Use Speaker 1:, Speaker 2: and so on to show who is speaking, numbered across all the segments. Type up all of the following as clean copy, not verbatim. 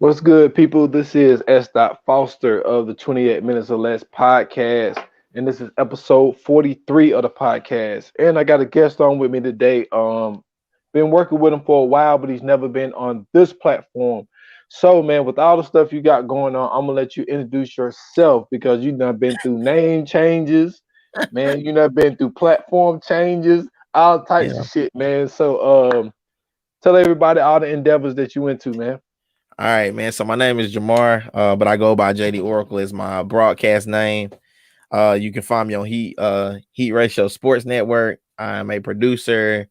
Speaker 1: What's good, people? This is S. Foster of the 28 Minutes or Less podcast, and this is episode 43 of the podcast. And I got a guest on with me today. Been working with him for a while, but he's never been on this platform. So, man, with all the stuff you got going on, I'm gonna let you introduce yourself because you've done been through name changes, man. You done been through platform changes, all types
Speaker 2: Yeah.
Speaker 1: of shit, man. So, tell everybody all the endeavors that you went to, man.
Speaker 2: All right, man. So my name is Jamar, but I go by JD Oracle as my broadcast name. You can find me on Heat Ratio Sports Network. I'm a producer.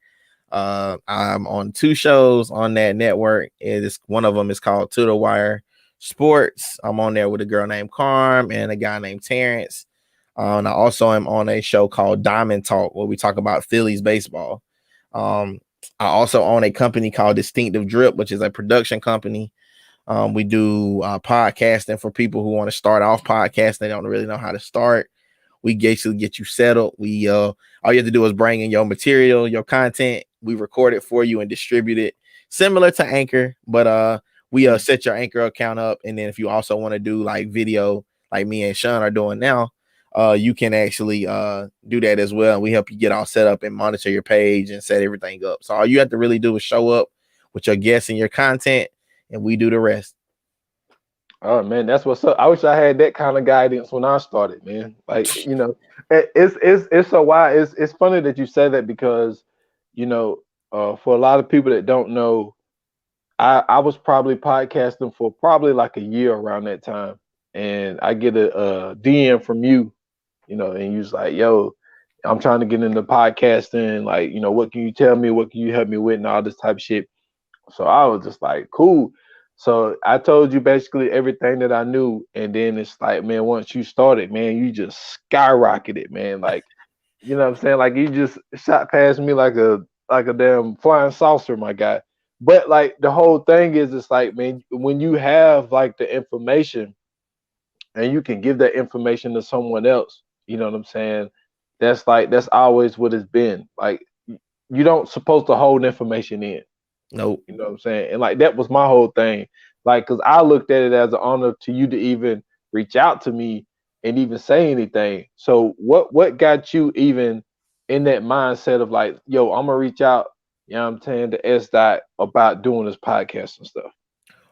Speaker 2: I'm on two shows on that network. It is one of them is called To the Wire Sports. I'm on there with a girl named Carm and a guy named Terrence. And I also am on a show called Diamond Talk, where we talk about Phillies baseball. Um, I also own a company called Distinctive Drip, which is a production company. We do podcasting for people who want to start off podcasting. They don't really know how to start. We basically get you settled. We all you have to do is bring in your material, your content. We record it for you and distribute it, similar to Anchor, but we set your Anchor account up, and then if you also want to do like video, like me and Sean are doing now, you can actually do that as well. We help you get all set up and monitor your page and set everything up. So all you have to really do is show up with your guests and your content, and we do the rest.
Speaker 1: Oh man, that's what's up. I wish I had that kind of guidance when I started, man. Like, it's so why it's funny that you say that because, you know, for a lot of people that don't know, I was probably podcasting for probably like a year around that time, and I get a DM from you, and you was like, "Yo, I'm trying to get into podcasting. Like, what can you tell me? What can you help me with, and all this type of shit." So I was just like, cool. So I told you basically everything that I knew, and then it's like, man, once you started, man, you just skyrocketed, man. Like, you know what I'm saying? Like you just shot past me like a damn flying saucer, my guy. But like the whole thing is, it's like, man, when you have like the information and you can give that information to someone else, you know what I'm saying? That's always what it's been. Like you don't supposed to hold information in.
Speaker 2: Nope.
Speaker 1: You know what I'm saying? And like that was my whole thing. Like, cause I looked at it as an honor to you to even reach out to me and even say anything. So what got you even in that mindset of like, yo, I'm gonna reach out, you know what I'm saying, to S dot about doing this podcast and stuff.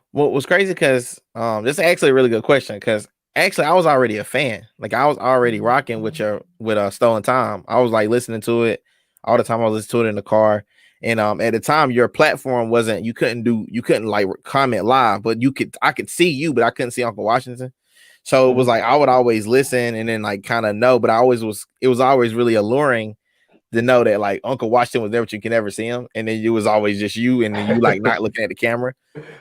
Speaker 2: What was crazy because this is actually a really good question because actually I was already a fan. Like I was already rocking with Stolen Time. I was like listening to it all the time. I was listening to it in the car. And at the time your platform wasn't you couldn't like comment live, but I could see you, but I couldn't see Uncle Washington. So it was
Speaker 1: Mhm.
Speaker 2: like I would always listen and then like kind of know, but it was always really alluring to know that like Uncle Washington was there, but you can never see him, and then it was always just you, and then you like not looking at the camera.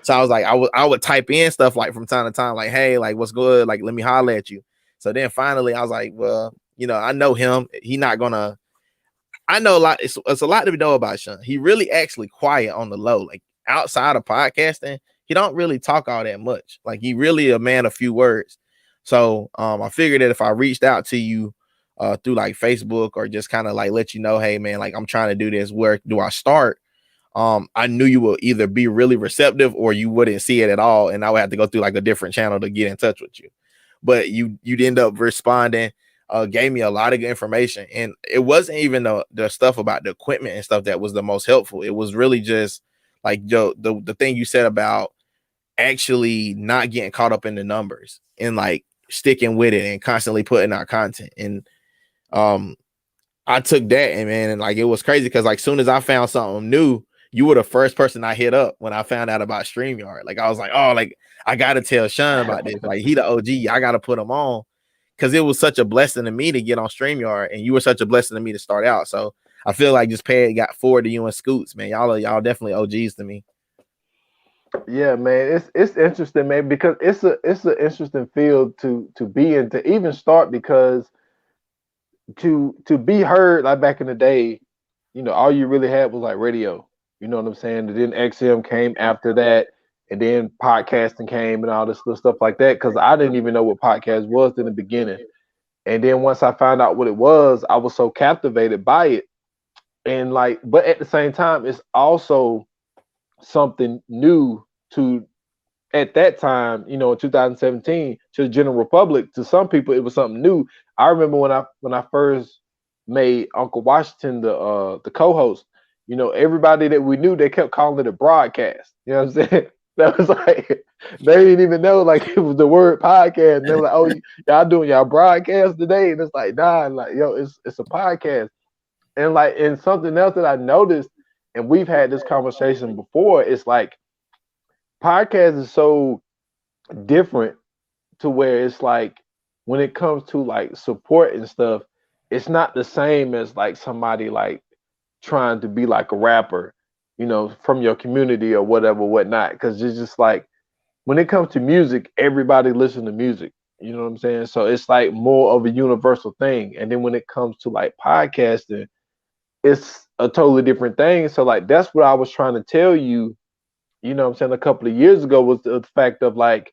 Speaker 2: So I was like, I would type in stuff like from time to time, like, hey, like what's good, like let me holler at you. So then finally, I was like, well, I know him. He not gonna. I know a lot. It's a lot to know about Sean. He really actually quiet on the low, like outside of podcasting. He don't really talk all that much. Like he really a man of few words. So I figured that if I reached out to you through like Facebook or just kind of like let you know, hey man, like I'm trying to do this. Where do I start? I knew you would either be really receptive or you wouldn't see it at all, and I would have to go through like a different channel to get in touch with you. But you'd end up responding, gave me a lot of good information, and it wasn't even the stuff about the equipment and stuff that was the most helpful. It was really just like Joe, the thing you said about actually not getting caught up in the numbers and like sticking with it and constantly putting out content. And um I took that and man, and like it was crazy because like soon as I found something new, you were the first person I hit up when I found out about StreamYard. Like I was like, oh, like I gotta tell Sean about this. Like he the OG, I gotta put him on because it was such a blessing to me to get on StreamYard, and you were such a blessing to me to start out. So I feel like just pay got forward to you and Scoots, man. Y'all definitely OGs to me.
Speaker 1: Yeah, man, it's interesting, man, because it's an interesting field to be in to even start because to be heard like back in the day, all you really had was like radio. You know what I'm saying? And then XM came after that, and then podcasting came and all this little stuff like that. Because I didn't even know what podcast was in the beginning, and then once I found out what it was, I was so captivated by it. And like, but at the same time, it's also something new to at that time, you know, in 2017, to the general public, to some people, it was something new. I remember when I first made Uncle Washington the co-host. You know, everybody that we knew, they kept calling it a broadcast. You know what I'm saying? That was like they didn't even know like it was the word podcast. And they were like, "Oh, y'all doing y'all broadcast today?" And it's like, "Nah," like, yo, it's a podcast. And like, and something else that I noticed, and we've had this conversation before, it's like podcast is so different to where it's like when it comes to like support and stuff, it's not the same as like somebody like trying to be like a rapper, you know, from your community or whatever, whatnot. Because it's just like when it comes to music, everybody listen to music. You know what I'm saying? So it's like more of a universal thing. And then when it comes to like podcasting, it's a totally different thing. So like that's what I was trying to tell you, you know what I'm saying, a couple of years ago, was the fact of like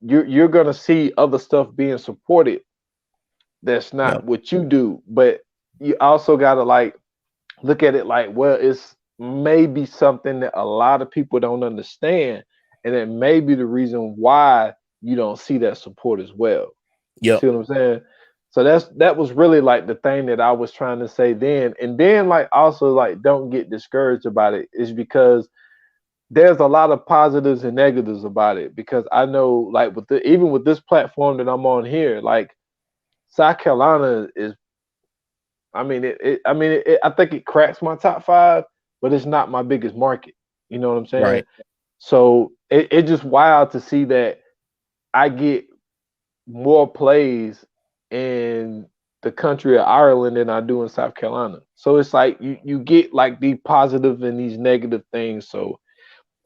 Speaker 1: you're gonna see other stuff being supported that's not
Speaker 2: Yep.
Speaker 1: what you do, but you also gotta like look at it like, well, it's maybe something that a lot of people don't understand, and it may be the reason why you don't see that support as well. You
Speaker 2: Yep.
Speaker 1: see what I'm saying? So that was really like the thing that I was trying to say then. And then like also like don't get discouraged about it, is because there's a lot of positives and negatives about it, because I know like with even with this platform that I'm on here, like South Carolina is, I mean I think it cracks my top five, but it's not my biggest market. You know what I'm saying?
Speaker 2: Right.
Speaker 1: So it just wild to see that I get more plays in the country of Ireland than I do in South Carolina. So it's like you get like the positive and these negative things. So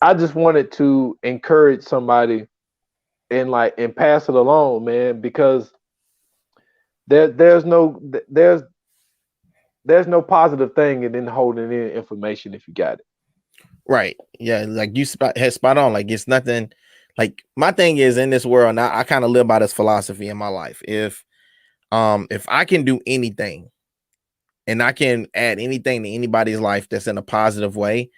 Speaker 1: I just wanted to encourage somebody and like and pass it along, man, because there's no there's no positive thing in then holding in information if you got it.
Speaker 2: Right. Yeah. Like you had spot on. Like it's nothing. Like my thing is in this world, now I kind of live by this philosophy in my life. If I can do anything and I can add anything to anybody's life that's in a positive way,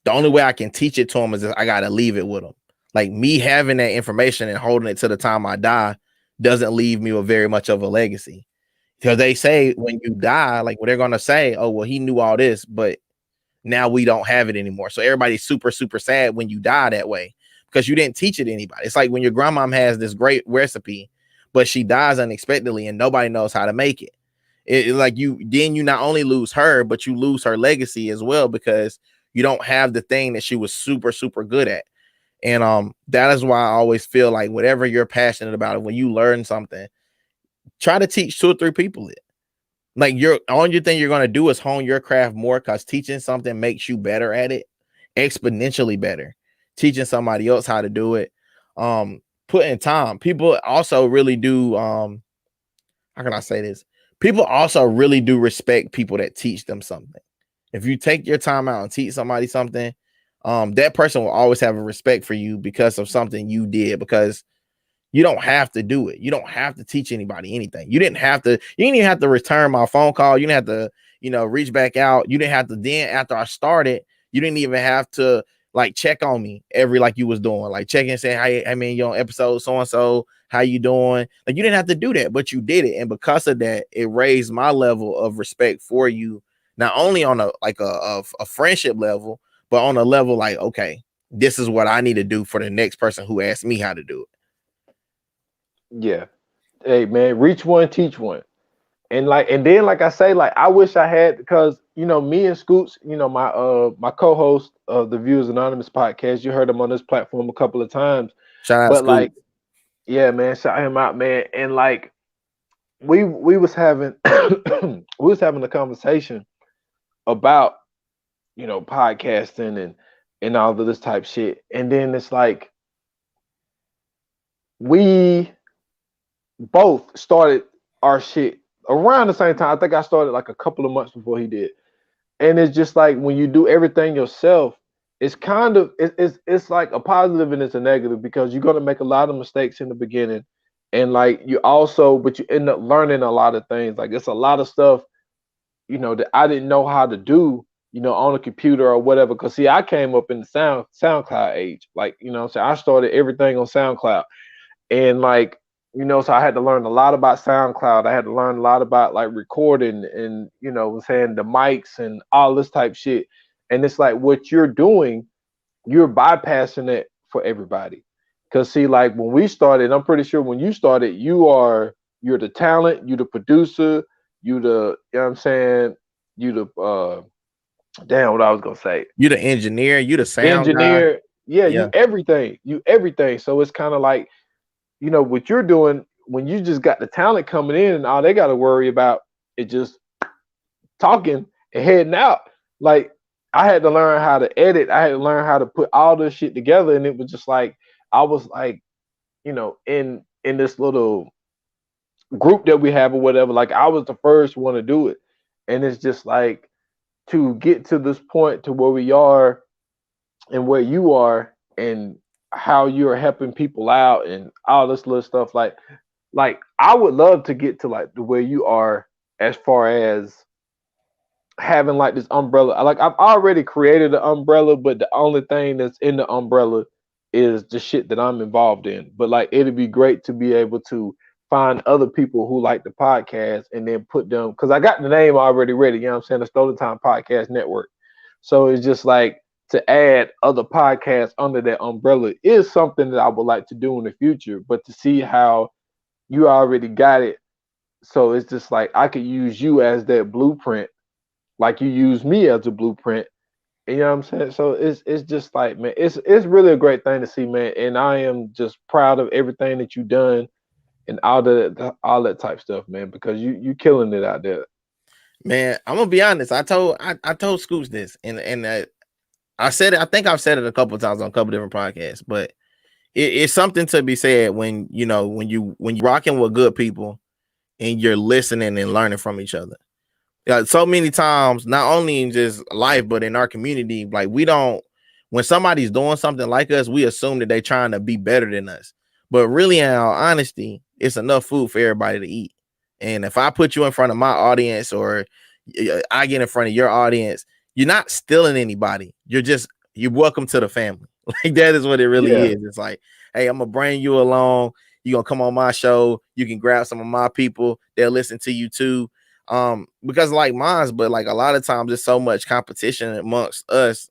Speaker 2: the only way I can teach it to them is that I gotta leave it with them. Like me having that information and holding it to the time I die doesn't leave me with very much of a legacy. Because they say when you die, like what they're gonna say, oh well, he knew all this, but now we don't have it anymore. So everybody's super, super sad when you die that way because you didn't teach it to anybody. It's like when your grandmom has this great recipe, but she dies unexpectedly and nobody knows how to make it. It's like you not only lose her, but you lose her legacy as well because you don't have the thing that she was super, super good at. And that is why I always feel like whatever you're passionate about, when you learn something, try to teach 2 or 3 people it. Like your only thing you're gonna do is hone your craft more because teaching something makes you better at it, exponentially better. Teaching somebody else how to do it, put in time. People also really do. How can I say this? People also really do respect people that teach them something. If you take your time out and teach somebody something, that person will always have a respect for you because of something you did. Because you don't have to do it. You don't have to teach anybody anything. You didn't have to, you didn't even have to return my phone call. You didn't have to, reach back out. You didn't have to then after I started, you didn't even have to like check on me every like you was doing, like check and say, hey, I mean, you're on episode so and so, how you doing? Like you didn't have to do that, but you did it. And because of that, it raised my level of respect for you, not only on a friendship level, but on a level like, okay, this is what I need to do for the next person who asks me how to do it.
Speaker 1: Yeah. Hey man, reach one, teach one. And like and then like I say, like I wish I had, because you know me and Scoots, you know, my co-host of the Viewers Anonymous podcast, you heard him on this platform a couple of times.
Speaker 2: Shout out
Speaker 1: But
Speaker 2: Scoop.
Speaker 1: like, yeah, man, shout him out, man. And like we was having we was having a conversation about, you know, podcasting and all of this type shit. And then it's like we both started our shit around the same time. I think I started like a couple of months before he did. And it's just like when you do everything yourself, it's kind of it's like a positive and it's a negative, because you're gonna make a lot of mistakes in the beginning. And like you also, but you end up learning a lot of things. Like it's a lot of stuff, you know, that I didn't know how to do, on a computer or whatever. Cause see, I came up in the SoundCloud age. Like, what I'm saying, I started everything on SoundCloud. And like, so I had to learn a lot about SoundCloud. I had to learn a lot about like recording and, saying the mics and all this type shit. And it's like what you're doing, you're bypassing it for everybody. Cause see, like when we started, I'm pretty sure when you started, you're the talent, you the producer, you the, you know what I'm saying, you the damn what I was gonna say.
Speaker 2: You the engineer, you the sound guy.
Speaker 1: Engineer, yeah,
Speaker 2: Yeah.
Speaker 1: you everything. So it's kind of like, what you're doing when you just got the talent coming in and all they got to worry about is just talking and heading out. Like I had to learn how to edit. I had to learn how to put all this shit together, and it was just like I was like, in this little group that we have or whatever. Like I was the first one to do it, and it's just like to get to this point to where we are and where you are and how you're helping people out and all this little stuff like I would love to get to like the way you are as far as having like this umbrella. Like I've already created an umbrella, but the only thing that's in the umbrella is the shit that I'm involved in. But like it'd be great to be able to find other people who like the podcast and then put them because I got the name already ready, what I'm saying? The Stolen Time Podcast Network. So it's just like to add other podcasts under that umbrella is something that I would like to do in the future. But to see how you already got it, so it's just like I could use you as that blueprint, like you use me as a blueprint. You know what I'm saying? So it's just like, man, it's really a great thing to see, man. And I am just proud of everything that you've done and all that type stuff, man, because you killing it out there.
Speaker 2: Man, I'm gonna be honest. I told Scoops this, and I said it. I think I've said it a couple of times on a couple different podcasts, but it's something to be said when when you rocking with good people and you're listening and learning from each other. Yeah, so many times, not only in just life, but in our community, like we don't. When somebody's doing something like us, we assume that they're trying to be better than us. But really, in all honesty, it's enough food for everybody to eat. And if I put you in front of my audience or I get in front of your audience, you're not stealing anybody. You're welcome to the family. Like that is what it really
Speaker 1: Yeah,
Speaker 2: is. It's like, hey, I'm gonna bring you along. You're gonna come on my show. You can grab some of my people. They'll listen to you too. Because like mine's, but like a lot of times there's so much competition amongst us,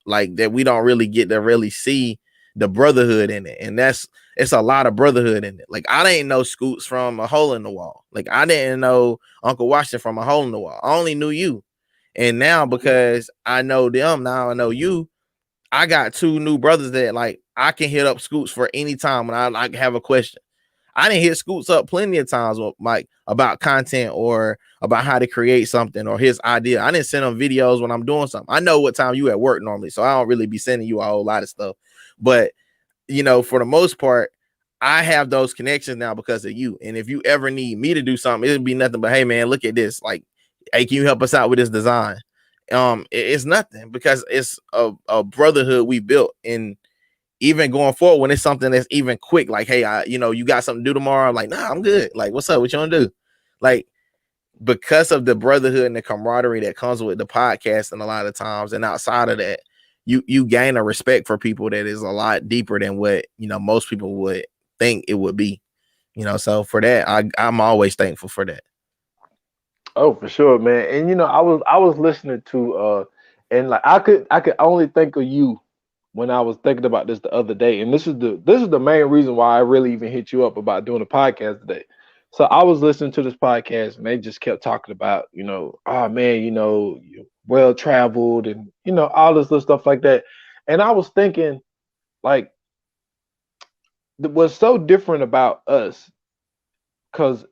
Speaker 2: like that we don't really get to really see the brotherhood in it. And it's a lot of brotherhood in it. Like I didn't know Scoots from a hole in the wall. Like I didn't know Uncle Washington from a hole in the wall. I only knew you. And now because I know them, now I know you, I got two new brothers that like I can hit up Scoots for any time when I like have a question. I didn't hit Scoots up plenty of times with Mike about content or about how to create something or his idea. I didn't send him videos when I'm doing something. I know what time you at work normally, so I don't really be sending you a whole lot of stuff. But for the most part, I have those connections now because of you. And if you ever need me to do something, it'd be nothing but, hey man, look at this. Like, hey, can you help us out with this design? It's nothing because it's a brotherhood we built. And even going forward, when it's something that's even quick, like, hey, you got something to do tomorrow. I'm like, nah, I'm good. Like, what's up? What you want to do? Like, because of the brotherhood and the camaraderie that comes with the podcast, and a lot of times, and outside of that, you gain a respect for people that is a lot deeper than what most people would think it would be. So for that, I'm always thankful for that.
Speaker 1: oh for sure, man. And I was listening to and like I could only think of you when I was thinking about this the other day, and this is the main reason why I really even hit you up about doing a podcast today. So I was listening to this podcast, and they just kept talking about, oh man, you're well traveled, and all this little stuff like that. And I was thinking, like, what's so different about us, because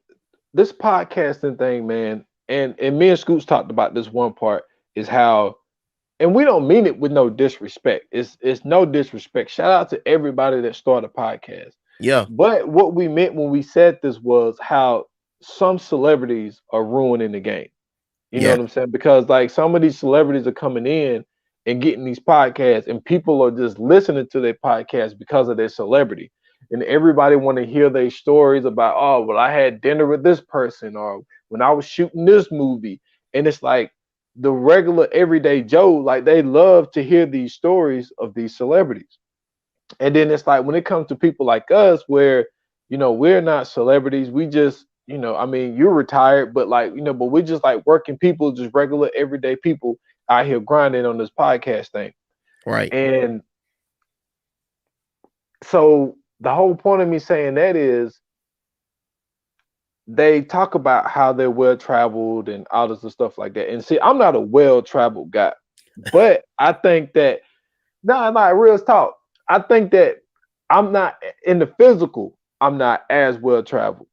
Speaker 1: this podcasting thing, man, and me and Scoots talked about this one part is how, and we don't mean it with no disrespect. It's no disrespect. Shout out to everybody that started a podcast.
Speaker 2: Yeah,
Speaker 1: But what we meant when we said this was how some celebrities are ruining the game. You know
Speaker 2: yeah,
Speaker 1: what I'm saying? Because like some of these celebrities are coming in and getting these podcasts, and people are just listening to their podcast because of their celebrity. And everybody want to hear their stories about, well, I had dinner with this person, or when I was shooting this movie. And it's like, the regular everyday Joe, like they love to hear these stories of these celebrities. And then it's like when it comes to people like us, where we're not celebrities, we just I mean, you're retired, but like but we're just like working people, just regular everyday people out here grinding on this podcast thing.
Speaker 2: Right.
Speaker 1: And so the whole point of me saying that is they talk about how they're well traveled and all this and stuff like that. And see, I'm not a well traveled guy, but I think that no, not real talk. I think that I'm not in the physical. I'm not as well traveled,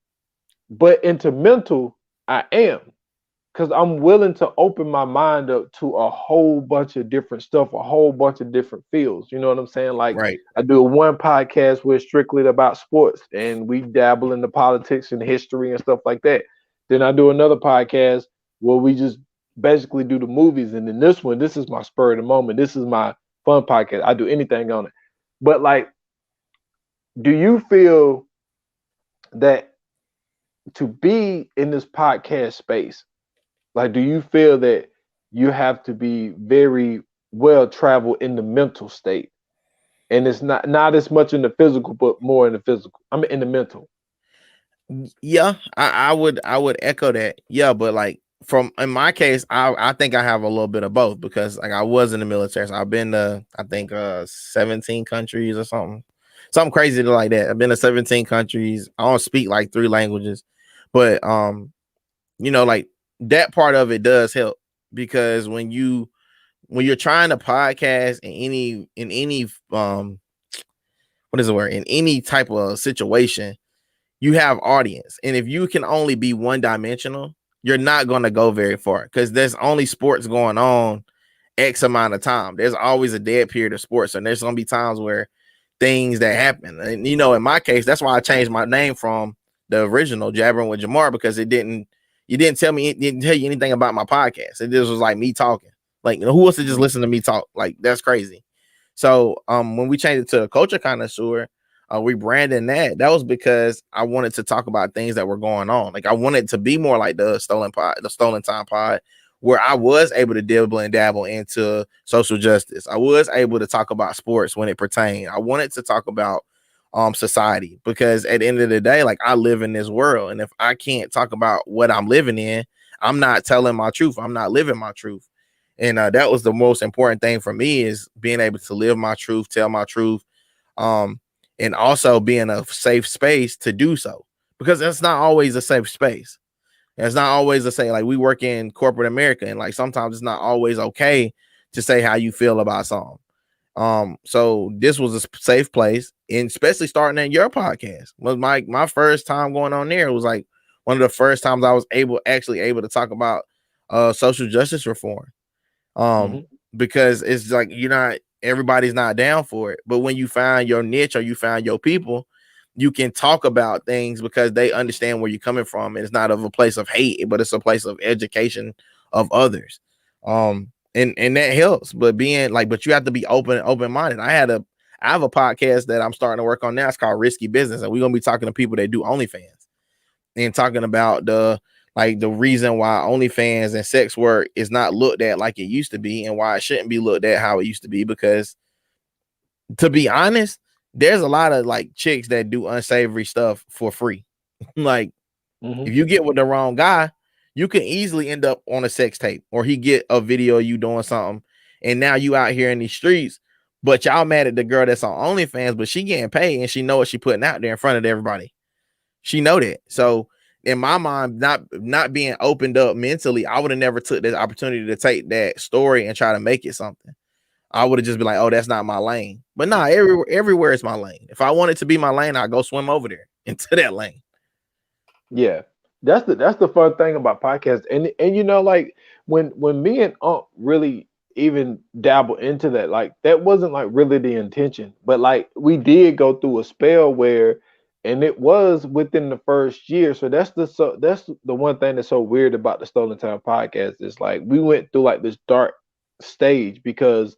Speaker 1: but into mental, I am, because I'm willing to open my mind up to a whole bunch of different stuff, a whole bunch of different fields. You know what I'm saying? Like
Speaker 2: Right.
Speaker 1: I do one podcast where it's strictly about sports, and we dabble in the politics and history and stuff like that. Then I do another podcast where we just basically do the movies, and then this is my spur of the moment. This is my fun podcast. I do anything on it. But like, do you feel that to be in this podcast space, like, do you feel that you have to be very well traveled in the mental state, and it's not as much in the physical, but more in the physical? I mean, in the mental.
Speaker 2: Yeah, I would echo that. Yeah, but like from in my case, I think I have a little bit of both because like I was in the military. So I've been to I think 17 countries or something crazy like that. I've been to 17 countries. I don't speak like 3 languages, but like that part of it does help because when you're trying to podcast in any what is the word, in any type of situation, you have audience. And if you can only be one dimensional, you're not going to go very far because there's only sports going on X amount of time. There's always a dead period of sports. And there's going to be times where things that happen. And, in my case, that's why I changed my name from the original Jabbering with Jamar, because you didn't tell you anything about my podcast. It just was like me talking. Like, who wants to just listen to me talk? Like, that's crazy. So when we changed it to a culture connoisseur, rebranding that was because I wanted to talk about things that were going on. Like I wanted to be more like the Stolen Time Pod, where I was able to dabble and dabble into social justice. I was able to talk about sports when it pertained. I wanted to talk about society, because at the end of the day, like I live in this world, and if I can't talk about what I'm living in, I'm not telling my truth. I'm not living my truth. And that was the most important thing for me, is being able to live my truth, tell my truth, and also be in a safe space to do so, because it's not always a safe space. It's not always the same. Like we work in corporate America, and like sometimes it's not always okay to say how you feel about something. So this was a safe place, and especially starting in your podcast was my first time going on there. It was like one of the first times I was able to talk about social justice reform. Um,
Speaker 1: Mm-hmm.
Speaker 2: because it's like everybody's not down for it. But when you find your niche or you find your people, you can talk about things because they understand where you're coming from. And it's not of a place of hate, but it's a place of education of others. And that helps. But but you have to be open-minded. I have a podcast that I'm starting to work on now. It's called Risky Business. And we're gonna be talking to people that do OnlyFans and talking about the reason why OnlyFans and sex work is not looked at like it used to be, and why it shouldn't be looked at how it used to be. Because to be honest, there's a lot of like chicks that do unsavory stuff for free. Like
Speaker 1: Mm-hmm.
Speaker 2: if you get with the wrong guy, you can easily end up on a sex tape, or he get a video of you doing something, and now you out here in these streets. But y'all mad at the girl that's on OnlyFans, but she getting paid and she know what she putting out there in front of everybody. She know that. So in my mind, not being opened up mentally, I would have never took this opportunity to take that story and try to make it something. I would have just been like, oh, that's not my lane. But nah, everywhere is my lane. If I want it to be my lane, I go swim over there into that lane.
Speaker 1: Yeah, that's the fun thing about podcasts, and like when me and Unc really even dabble into that, like that wasn't like really the intention, but like we did go through a spell where, and it was within the first year. So that's the one thing that's so weird about the Stolen Time podcast is like we went through like this dark stage because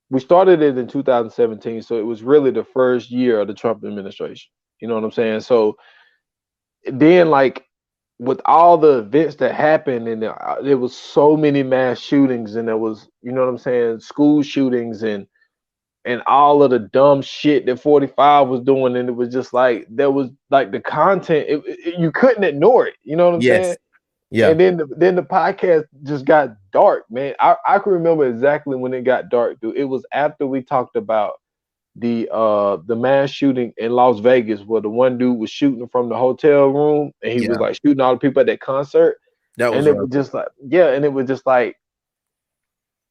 Speaker 1: we started it in 2017, so it was really the first year of the Trump administration. You know what I'm saying? So then like with all the events that happened, and there was so many mass shootings, and there was, you know what I'm saying, school shootings, and all of the dumb shit that 45 was doing, and it was just like there was like the content, you couldn't ignore it. You know what I'm saying?
Speaker 2: Yes. Yeah.
Speaker 1: And then the podcast just got dark, man. I can remember exactly when it got dark, dude. It was after we talked about the mass shooting in Las Vegas where the one dude was shooting from the hotel room and he was
Speaker 2: Yeah.
Speaker 1: like shooting all the people at that concert.
Speaker 2: That
Speaker 1: And
Speaker 2: was
Speaker 1: it
Speaker 2: rough.
Speaker 1: was just like, yeah, and it was just like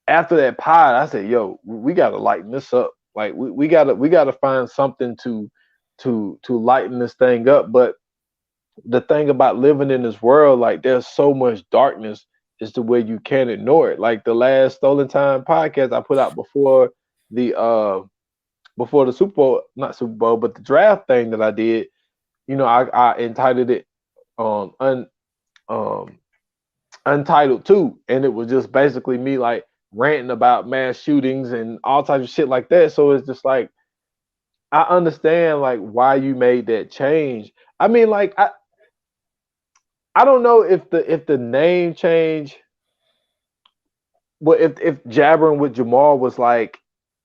Speaker 1: after that pod, I said, yo, we gotta lighten this up. Like we gotta find something to lighten this thing up. But the thing about living in this world, like there's so much darkness, is the way you can't ignore it. Like the last Stolen Time podcast I put out the before the Super Bowl, not Super Bowl, but the draft thing that I did, I entitled it um un um Untitled 2, and it was just basically me like ranting about mass shootings and all types of shit like that. So it's just like I understand like why you made that change. I mean, like I don't know if the name change, but if jabbering with Jamal was like,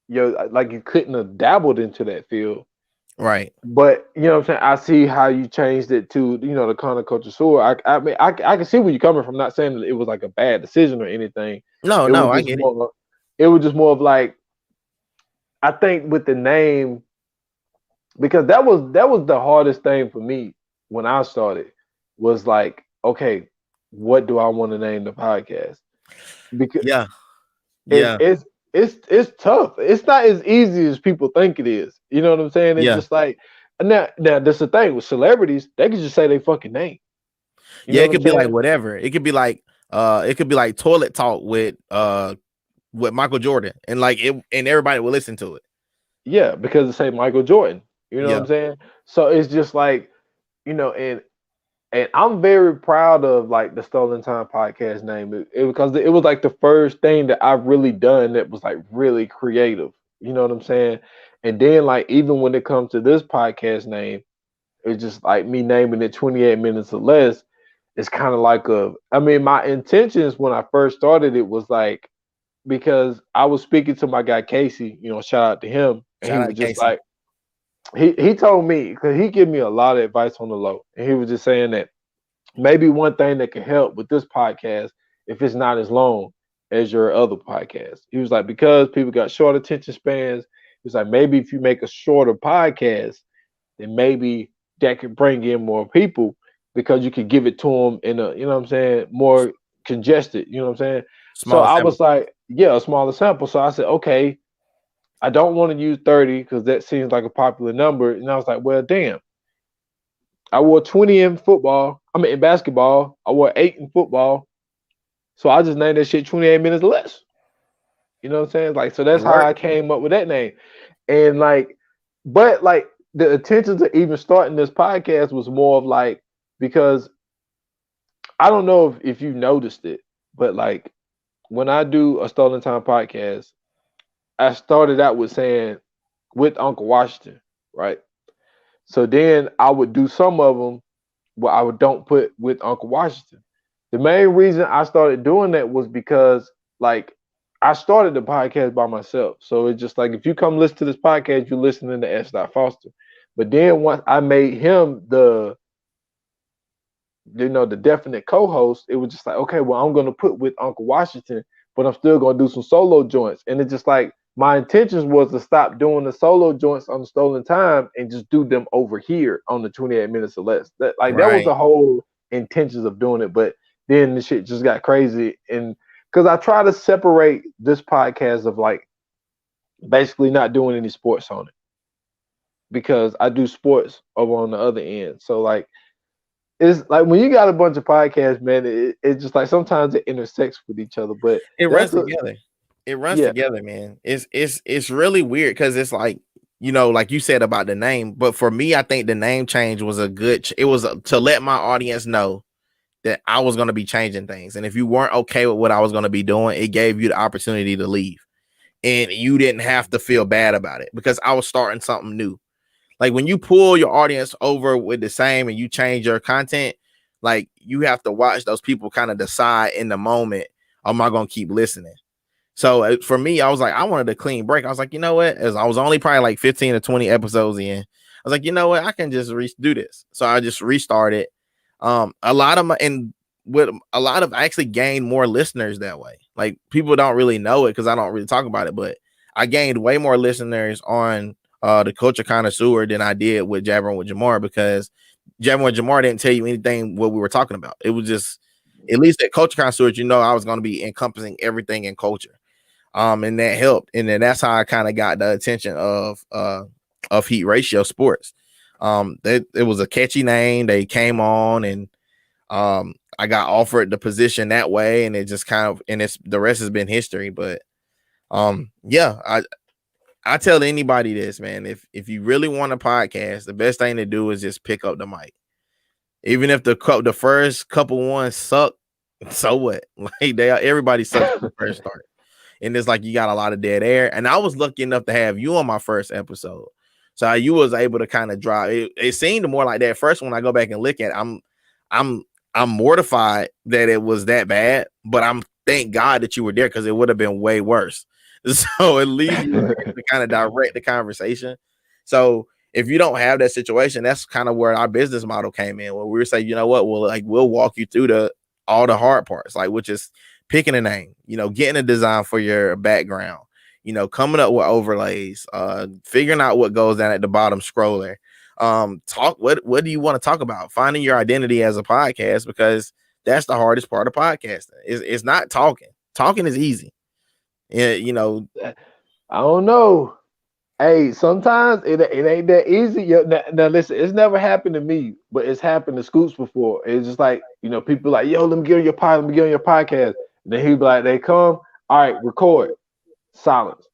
Speaker 1: like you couldn't have dabbled into that field.
Speaker 2: Right.
Speaker 1: But you know what I'm saying? I see how you changed it to, the counterculture sword. I mean, I can see where you're coming from. Not saying that it was like a bad decision or anything.
Speaker 2: No,
Speaker 1: It was
Speaker 2: no, I
Speaker 1: just
Speaker 2: get it.
Speaker 1: more. It was just more of like, I think with the name, because that was the hardest thing for me when I started, was like, okay, what do I want to name the podcast? Because
Speaker 2: Yeah.
Speaker 1: it,
Speaker 2: Yeah.
Speaker 1: it's tough. It's not as easy as people think it is. You know what I'm saying? It's
Speaker 2: Yeah.
Speaker 1: just like, now that's the thing with celebrities. They can just say they fucking name. You
Speaker 2: Yeah,
Speaker 1: know
Speaker 2: it
Speaker 1: what I'm
Speaker 2: could be like
Speaker 1: saying?
Speaker 2: whatever. It could be like toilet talk with Michael Jordan, and like it, and everybody will listen to it.
Speaker 1: Yeah, because it say Michael Jordan. You know what
Speaker 2: Yeah.
Speaker 1: I'm saying? So it's just like, and I'm very proud of like the Stolen Time podcast name, because it was like the first thing that I've really done that was like really creative. You know what I'm saying? And then like even when it comes to this podcast name, it's just like me naming it 28 minutes or less. It's kind of like I mean, my intentions when I first started it was like, because I was speaking to my guy Casey, shout out to him, and he
Speaker 2: Shout
Speaker 1: was
Speaker 2: out
Speaker 1: just
Speaker 2: Casey.
Speaker 1: like, he told me, because he gave me a lot of advice on the low, and he was just saying that maybe one thing that can help with this podcast, if it's not as long as your other podcast. He was like, because people got short attention spans. He was like, maybe if you make a shorter podcast, then maybe that could bring in more people, because you could give it to them in a, what I'm saying, more congested, you know what I'm saying? So
Speaker 2: Smaller
Speaker 1: I
Speaker 2: sample.
Speaker 1: was like, yeah, a smaller sample. So I said, okay, I don't want to use 30 because that seems like a popular number. And I was like, well, damn, I wore 20 in football. I mean, in basketball, I wore 8 in football. So I just named that shit 28 minutes or less. You know what I'm saying? Like, so
Speaker 2: It
Speaker 1: that's how I
Speaker 2: worked.
Speaker 1: came up with that name. And like, but like the intention to even starting this podcast was more of like, because I don't know if you noticed it, but like when I do a Stolen Time podcast, I started out with saying with Uncle Washington, right? So then I would do some of them where I would don't put with Uncle Washington. The main reason I started doing that was because like I started the podcast by myself. So it's just like if you come listen to this podcast, you're listening to S. Foster. But then once I made him the definite co-host, it was just like, okay, well, I'm gonna put with Uncle Washington, but I'm still gonna do some solo joints. And it's just like my intentions was to stop doing the solo joints on the Stolen Time and just do them over here on the 28 minutes or less. That was
Speaker 2: Right.
Speaker 1: the whole intentions of doing it. But then the shit just got crazy, and because I try to separate this podcast of like basically not doing any sports on it, because I do sports over on the other end. So like it's like when you got a bunch of podcasts, man, it's just like sometimes it intersects with each other. But
Speaker 2: It runs
Speaker 1: that's a
Speaker 2: together. It runs
Speaker 1: yeah,
Speaker 2: together, man. It's really weird because it's like, like you said about the name, but for me, I think the name change was a good. It was to let my audience know that I was going to be changing things, and if you weren't okay with what I was going to be doing, it gave you the opportunity to leave, and you didn't have to feel bad about it because I was starting something new. Like when you pull your audience over with the same and you change your content, like you have to watch those people kind of decide in the moment, am I gonna keep listening? So for me, I was like, I wanted a clean break. I was like, you know what? As I was only probably like 15 or 20 episodes in, I was like, you know what? I can just do this. So I just restarted. A lot of my and with a lot of I actually gained more listeners that way. Like people don't really know it because I don't really talk about it, but I gained way more listeners on the Culture Connoisseur than I did with Jabber with Jamar, because Jabber with Jamar didn't tell you anything what we were talking about. It was just, at least at Culture Connoisseur, you know, I was going to be encompassing everything in culture. And that helped. And then that's how I kind of got the attention of Heat Ratio Sports. It was a catchy name. They came on, and I got offered the position that way, and it just kind of, and it's, the rest has been history. But yeah, I tell anybody this, man, if you really want a podcast, the best thing to do is just pick up the mic. Even if the first couple ones suck, so what? Like everybody sucks when they first start. And it's like you got a lot of dead air. And I was lucky enough to have you on my first episode, so you was able to kind of drive. It seemed more like that first one. I go back and look at it, I'm mortified that it was that bad, but I'm thank God that you were there, because it would have been way worse. So at least you were there to kind of direct the conversation. So if you don't have that situation, that's kind of where our business model came in, where we were saying, you know what, we'll walk you through all the hard parts, like which is picking a name, getting a design for your background, coming up with overlays, figuring out what goes down at the bottom scroller. Talk, what do you want to talk about? Finding your identity as a podcast, because that's the hardest part of podcasting. It's not talking. Talking is easy. Yeah,
Speaker 1: I don't know. Hey, sometimes it ain't that easy. Now listen, it's never happened to me, but it's happened to Scoots before. It's just like, people like, yo, let me get on your pod, let me get on your podcast. And then he'd be like, they come, all right, record, silence.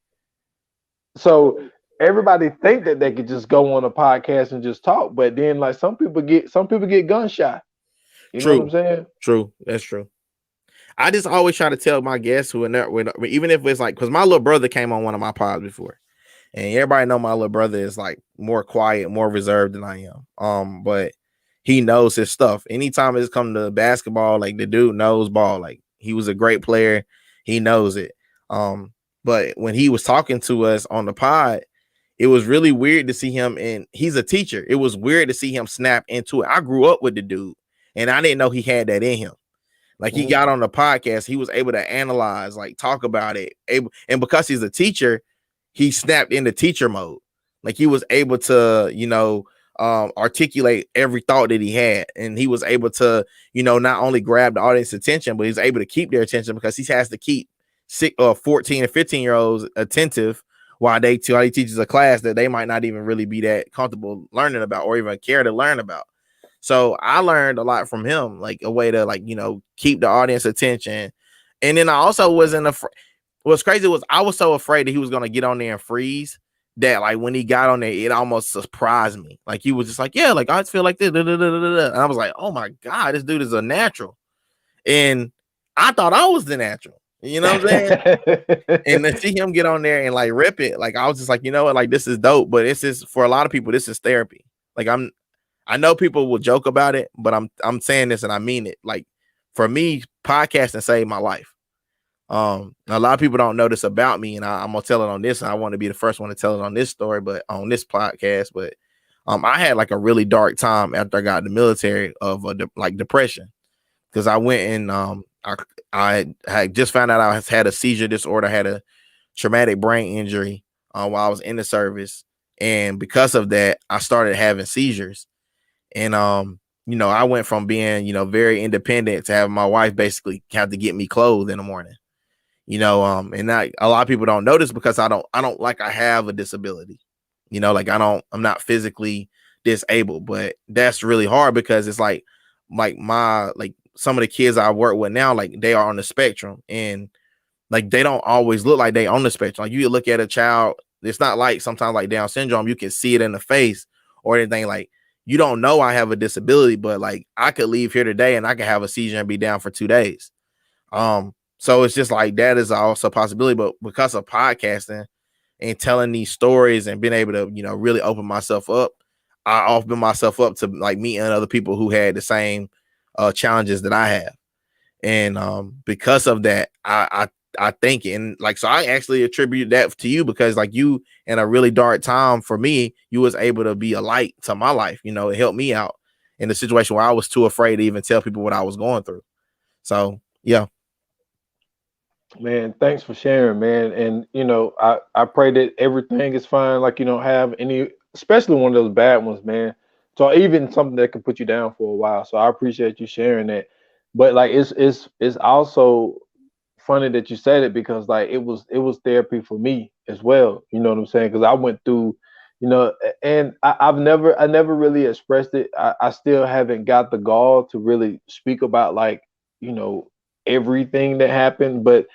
Speaker 1: So everybody think that they could just go on a podcast and just talk, but then like some people get gun shy. You know what I'm saying?
Speaker 2: True. That's true. I just always try to tell my guests who are there, even if it's like, because my little brother came on one of my pods before, and everybody know my little brother is like more quiet, more reserved than I am. But he knows his stuff. Anytime it's come to basketball, like the dude knows ball. Like he was a great player. He knows it. But when he was talking to us on the pod, it was really weird to see him, and he's a teacher. It was weird to see him snap into it. I grew up with the dude, and I didn't know he had that in him. Like he got on the podcast, he was able to analyze, like talk about it. And because he's a teacher, he snapped into teacher mode. Like he was able to, articulate every thought that he had. And he was able to, not only grab the audience attention, but he's able to keep their attention, because he has to keep 14 and 15-year-olds attentive while he teaches a class that they might not even really be that comfortable learning about or even care to learn about. So I learned a lot from him, like a way to keep the audience attention. And then I also wasn't afraid. What's crazy was I was so afraid that he was going to get on there and freeze that like when he got on there, it almost surprised me. Like he was just like, yeah, like I just feel like this. And I was like, oh my God, this dude is a natural. And I thought I was the natural. You know what I'm saying? And to see him get on there and like rip it, like I was just like, you know what, like this is dope. But it's just, for a lot of people, this is therapy. Like I know people will joke about it, but I'm saying this and I mean it. Like for me, podcasting saved my life. A lot of people don't know this about me, and I'm gonna tell it on this. And I want to be the first one to tell it on this story, but on this podcast. But I had like a really dark time after I got in the military of like depression, because I went and I had just found out I had a seizure disorder. I had a traumatic brain injury while I was in the service, and because of that, I started having seizures. And I went from being, very independent to having my wife basically have to get me clothes in the morning. And a lot of people don't notice because I don't like I have a disability. Like I'm not physically disabled, but that's really hard because it's like some of the kids I work with now, like they are on the spectrum, and like they don't always look like they on the spectrum. Like you look at a child, it's not like sometimes like Down syndrome, you can see it in the face or anything. Like you don't know I have a disability, but like I could leave here today and I could have a seizure and be down for 2 days. So it's just like that is also a possibility. But because of podcasting and telling these stories and being able to, really open myself up, I opened myself up to like meeting other people who had the same challenges that I have. And because of that, I think, and like, so I actually attribute that to you, because like you, in a really dark time for me, you was able to be a light to my life. You know, it helped me out in the situation where I was too afraid to even tell people what I was going through. So yeah.
Speaker 1: Man, thanks for sharing, man. And I pray that everything is fine. Like you don't have any, especially one of those bad ones, man. So even something that can put you down for a while. So I appreciate you sharing that. But like it's also funny that you said it because like it was therapy for me as well. You know what I'm saying? Because I went through, and I never really expressed it. I still haven't got the gall to really speak about like you know everything that happened, but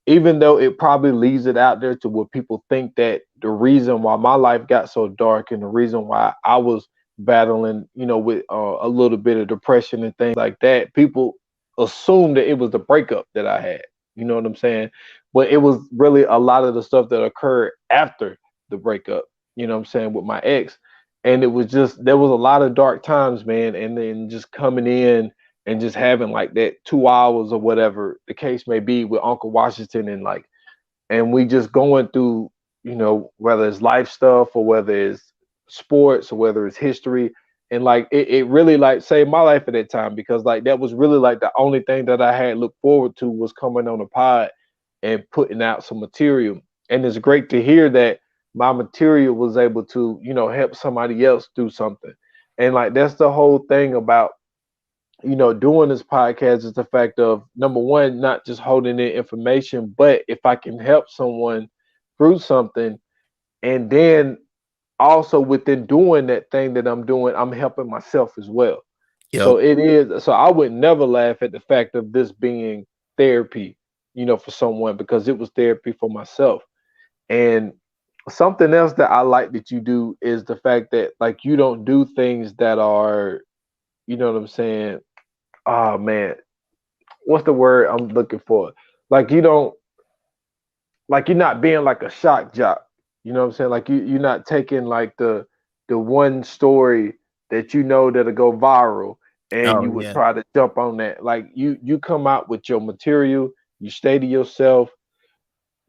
Speaker 1: even though it probably leaves it out there to where people think that the reason why my life got so dark and the reason why I was battling, with a little bit of depression and things like that, people assume that it was the breakup that I had. You know what I'm saying? But it was really a lot of the stuff that occurred after the breakup, you know what I'm saying, with my ex. And it was just, there was a lot of dark times, man. And then just coming in and just having like that 2 hours or whatever the case may be with Uncle Washington and like and we just going through, whether it's life stuff or whether it's sports or whether it's history. And like it really like saved my life at that time because like that was really like the only thing that I had looked forward to was coming on a pod and putting out some material. And it's great to hear that my material was able to, help somebody else do something. And like that's the whole thing about doing this podcast is the fact of number one, not just holding in information, but if I can help someone through something, and then also within doing that thing that I'm doing, I'm helping myself as well. So
Speaker 2: Yep.
Speaker 1: it is. So I would never laugh at the fact of this being therapy, for someone because it was therapy for myself. And something else that I like that you do is the fact that like you don't do things that are, you know what I'm saying? Oh man, what's the word I'm looking for? Like you don't like you're not being like a shock jock. You know what I'm saying? Like you're not taking like the one story that that'll go viral and
Speaker 2: Oh
Speaker 1: you would
Speaker 2: yeah.
Speaker 1: try to jump on that. Like you come out with your material, you stay to yourself.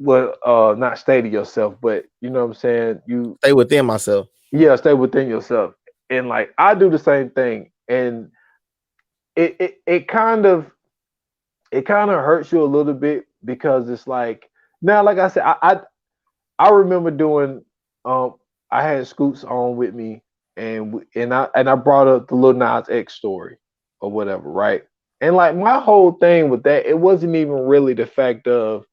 Speaker 1: Well, not stay to yourself, but you know what I'm saying? You
Speaker 2: Stay within myself.
Speaker 1: yeah, stay within yourself. And like I do the same thing. And it kind of hurts you a little bit because it's like now, like I said, I remember doing um I had Scoots on with me and I brought up the Lil Nas X story or whatever, right? And like my whole thing with that, it wasn't even really the fact of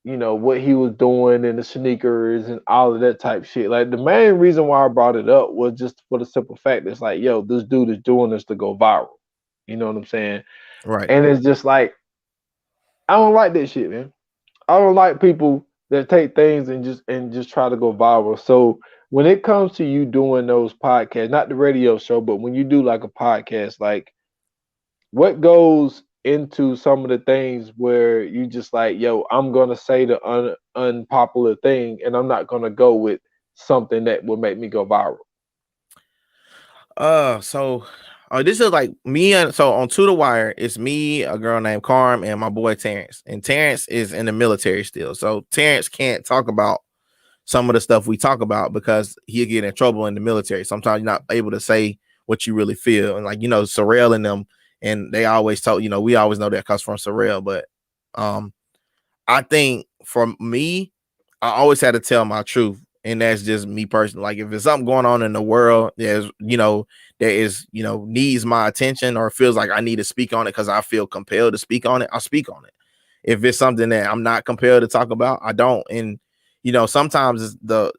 Speaker 1: what he was doing and the sneakers and all of that type shit. Like the main reason why I brought it up was just for the simple fact that it's like, yo, this dude is doing this to go viral. You know what I'm saying?
Speaker 2: Right.
Speaker 1: And it's just like I don't like that shit, man. I don't like people that take things and just try to go viral. So when it comes to you doing those podcasts, not the radio show, but when you do like a podcast, like what goes into some of the things where you just like, yo, I'm gonna say the unpopular thing, and I'm not gonna go with something that will make me go viral.
Speaker 2: So this is like me and so on To The Wire, it's me, a girl named Carm, and my boy Terrence. And Terrence is in the military still. So Terrence can't talk about some of the stuff we talk about because he'll get in trouble in the military. Sometimes you're not able to say what you really feel. And like, Sorrel and them, and they always told, we always know that comes from Sorrel. But um I think for me, I always had to tell my truth. And that's just me personally. Like if there's something going on in the world, that is, needs my attention or feels like I need to speak on it because I feel compelled to speak on it, I'll speak on it. If it's something that I'm not compelled to talk about, I don't. And sometimes it's the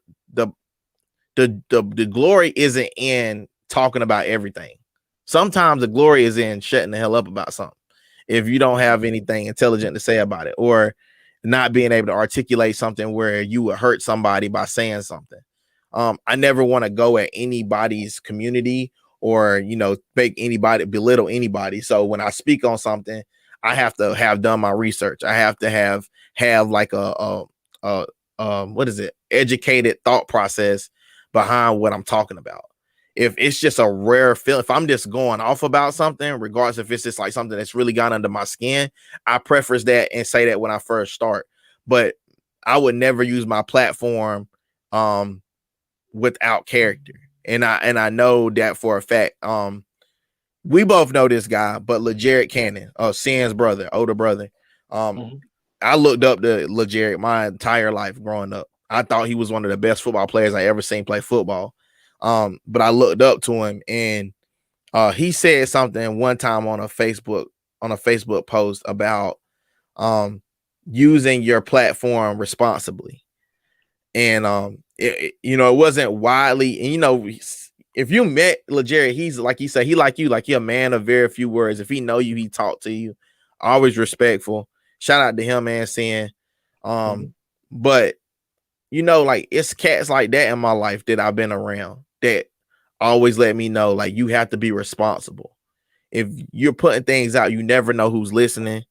Speaker 2: glory isn't in talking about everything. Sometimes the glory is in shutting the hell up about something. If you don't have anything intelligent to say about it, or not being able to articulate something where you would hurt somebody by saying something. I never want to go at anybody's community or, make anybody belittle anybody. So when I speak on something, I have to have done my research. I have to have like a what is it? Educated thought process behind what I'm talking about. if it's just a rare feel, if I'm just going off about something, regardless if it's just like something that's really gone under my skin, I preface that and say that when I first start. But I would never use my platform without character. And I know that for a fact. We both know this guy, but LeJarrette Cannon, San's brother, older brother.
Speaker 1: Mm-hmm.
Speaker 2: I looked up to LeJarrette my entire life growing up. I thought he was one of the best football players I ever seen play football. But I looked up to him, and he said something one time on a Facebook post about using your platform responsibly. And it wasn't widely, and if you met LeJarrette, he's like you said, he like you, like he a man of very few words. If he know you, he talk to you, always respectful. Shout out to him, man, saying,
Speaker 1: Mm-hmm.
Speaker 2: but like it's cats like that in my life that I've been around that always let me know, like, you have to be responsible. If you're putting things out, you never know who's listening.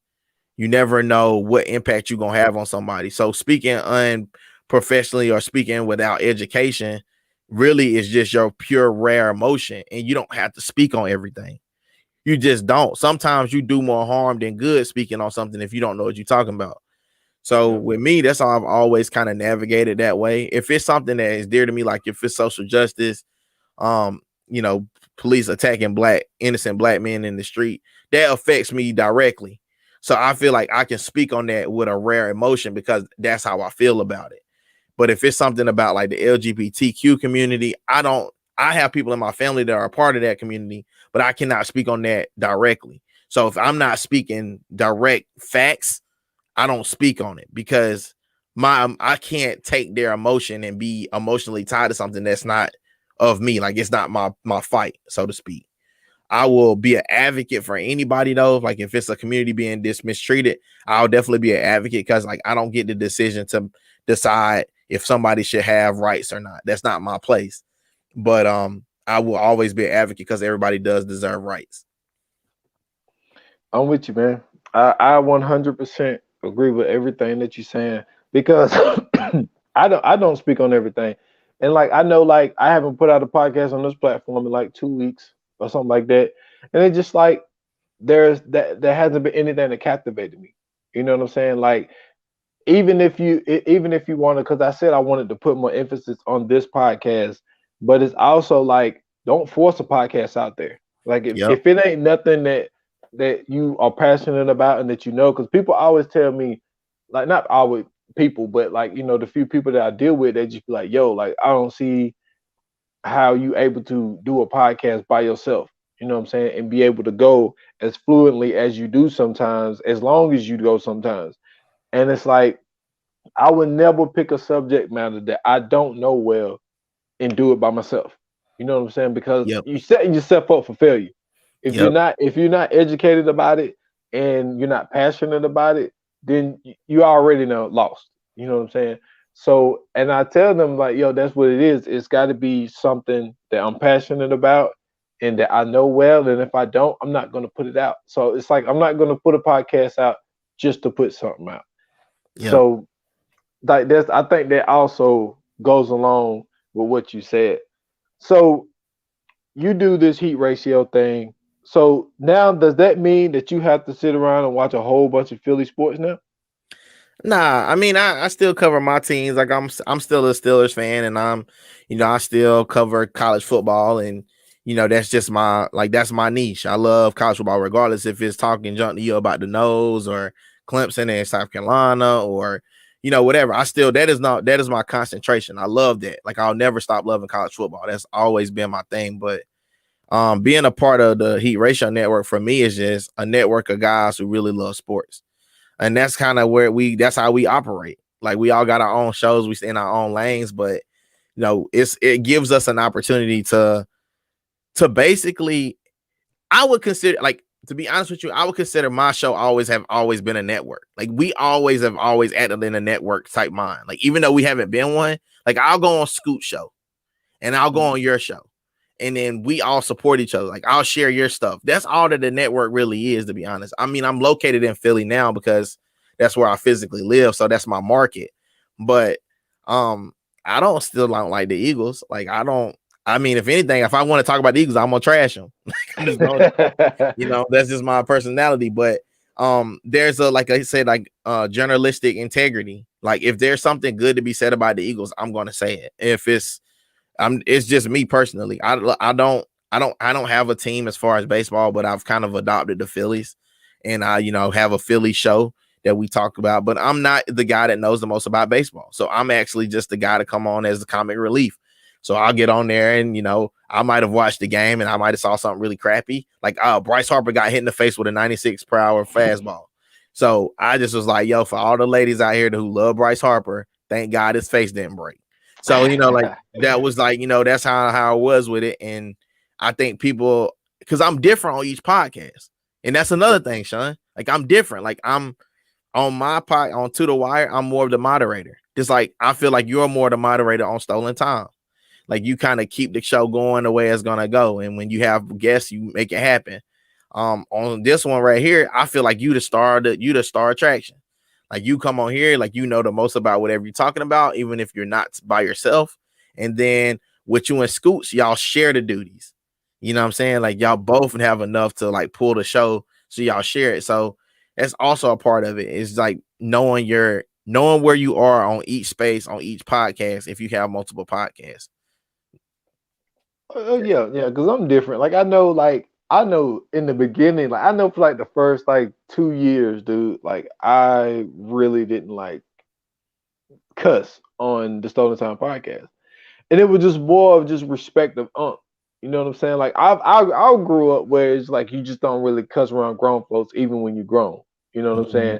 Speaker 2: You never know what impact you're gonna have on somebody. So speaking unprofessionally or speaking without education really is just your pure rare emotion, and you don't have to speak on everything. You just don't. Sometimes you do more harm than good speaking on something if you don't know what you're talking about. So
Speaker 1: Yeah.
Speaker 2: with me, that's how I've always kind of navigated that way. If it's something that is dear to me, like if it's social justice, um, you know, police attacking innocent black men in the street, that affects me directly. So I feel like I can speak on that with a rare emotion because that's how I feel about it. But if it's something about like the LGBTQ community, I have people in my family that are a part of that community, but I cannot speak on that directly. So if I'm not speaking direct facts, I don't speak on it because I can't take their emotion and be emotionally tied to something that's not of me. Like it's not my fight, so to speak. I will be an advocate for anybody though. Like if it's a community being mistreated, I'll definitely be an advocate because like I don't get the decision to decide if somebody should have rights or not. That's not my place. But I will always be an advocate because everybody does deserve rights.
Speaker 1: I'm with you, man. I 100% agree with everything that you're saying because I don't speak on everything, and like I know like I haven't put out a podcast on this platform in like 2 weeks or something like that, and it's just like there hasn't been anything that captivated me. You know what I'm saying? Like even if you want to, because I said I wanted to put more emphasis on this podcast, but it's also like don't force a podcast out there. Like
Speaker 2: Yep.
Speaker 1: if it ain't nothing that you are passionate about and that you know, because people always tell me, like not always people, but like the few people that I deal with, they just be like, yo, like I don't see how you able to do a podcast by yourself. You know what I'm saying? And be able to go as fluently as you do sometimes, as long as you go sometimes. And it's like I would never pick a subject matter that I don't know well and do it by myself. You know what I'm saying? Because
Speaker 2: Yep.
Speaker 1: you setting yourself up for failure. If you're
Speaker 2: Yep.
Speaker 1: not if you're not educated about it and you're not passionate about it, then you already know lost. You know what I'm saying? So, and I tell them like, yo, that's what it is. It's got to be something that I'm passionate about and that I know well. And if I don't, I'm not going to put it out. So it's like I'm not going to put a podcast out just to put something out.
Speaker 2: Yep.
Speaker 1: So like that's I think that also goes along with what you said. So you do this heat ratio thing. So now does that mean that you have to sit around and watch a whole bunch of Philly sports now?
Speaker 2: Nah, I mean, I still cover my teams. Like I'm still a Steelers fan, and I still cover college football, and that's just that's my niche. I love college football, regardless if it's talking junk to you about the nose or Clemson and South Carolina or whatever. That is my concentration. I love that. Like I'll never stop loving college football. That's always been my thing. But being a part of the Heat Ratio Network for me is just a network of guys who really love sports. And that's kind of that's how we operate. Like we all got our own shows, we stay in our own lanes, but it gives us an opportunity to basically, I would consider, like, to be honest with you, I would consider my show always been a network. Like we have always acted in a network type mind. Like even though we haven't been one, like I'll go on Scoot show and I'll go
Speaker 1: Mhm.
Speaker 2: on your show. And then we all support each other. Like I'll share your stuff. That's all that the network really is, to be honest. I mean, I'm located in Philly now because that's where I physically live. So that's my market. But I don't like the Eagles. Like I mean, if anything, if I want to talk about the Eagles, I'm gonna trash them. I'm just going, that's just my personality. But there's a, like I said, like journalistic integrity. Like if there's something good to be said about the Eagles, I'm gonna say it. If it's just me personally. I don't have a team as far as baseball, but I've kind of adopted the Phillies, and I have a Philly show that we talk about. But I'm not the guy that knows the most about baseball, so I'm actually just the guy to come on as the comic relief. So I'll get on there, and I might have watched the game, and I might have saw something really crappy, like Bryce Harper got hit in the face with a 96 per hour fastball. So I just was like, yo, for all the ladies out here who love Bryce Harper, thank God his face didn't break. So, like that was like, that's how it was with it. And I think people, because I'm different on each podcast. And that's another thing, Sean. Like I'm different. Like I'm on my pod on To the Wire, I'm more of the moderator. Just like I feel like you're more the moderator on Stolen Time. Like you kind of keep the show going the way it's gonna go. And when you have guests, you make it happen. On this one right here, I feel like you the star attraction. Like you come on here, like know the most about whatever you're talking about, even if you're not by yourself. And then with you and Scoots, y'all share the duties. You know what I'm saying? Like y'all both have enough to like pull the show, so y'all share it. So that's also a part of it. It's like knowing where you are on each space, on each podcast, if you have multiple podcasts.
Speaker 1: Yeah, because I'm different. Like I know in the beginning, like I know for like the first like 2 years, dude, like I really didn't like cuss on the Stolen Time podcast, and it was just more of just respect of You know what I'm saying? Like I grew up where it's like you just don't really cuss around grown folks, even when you're grown. You know what I'm
Speaker 2: Mhm.
Speaker 1: saying?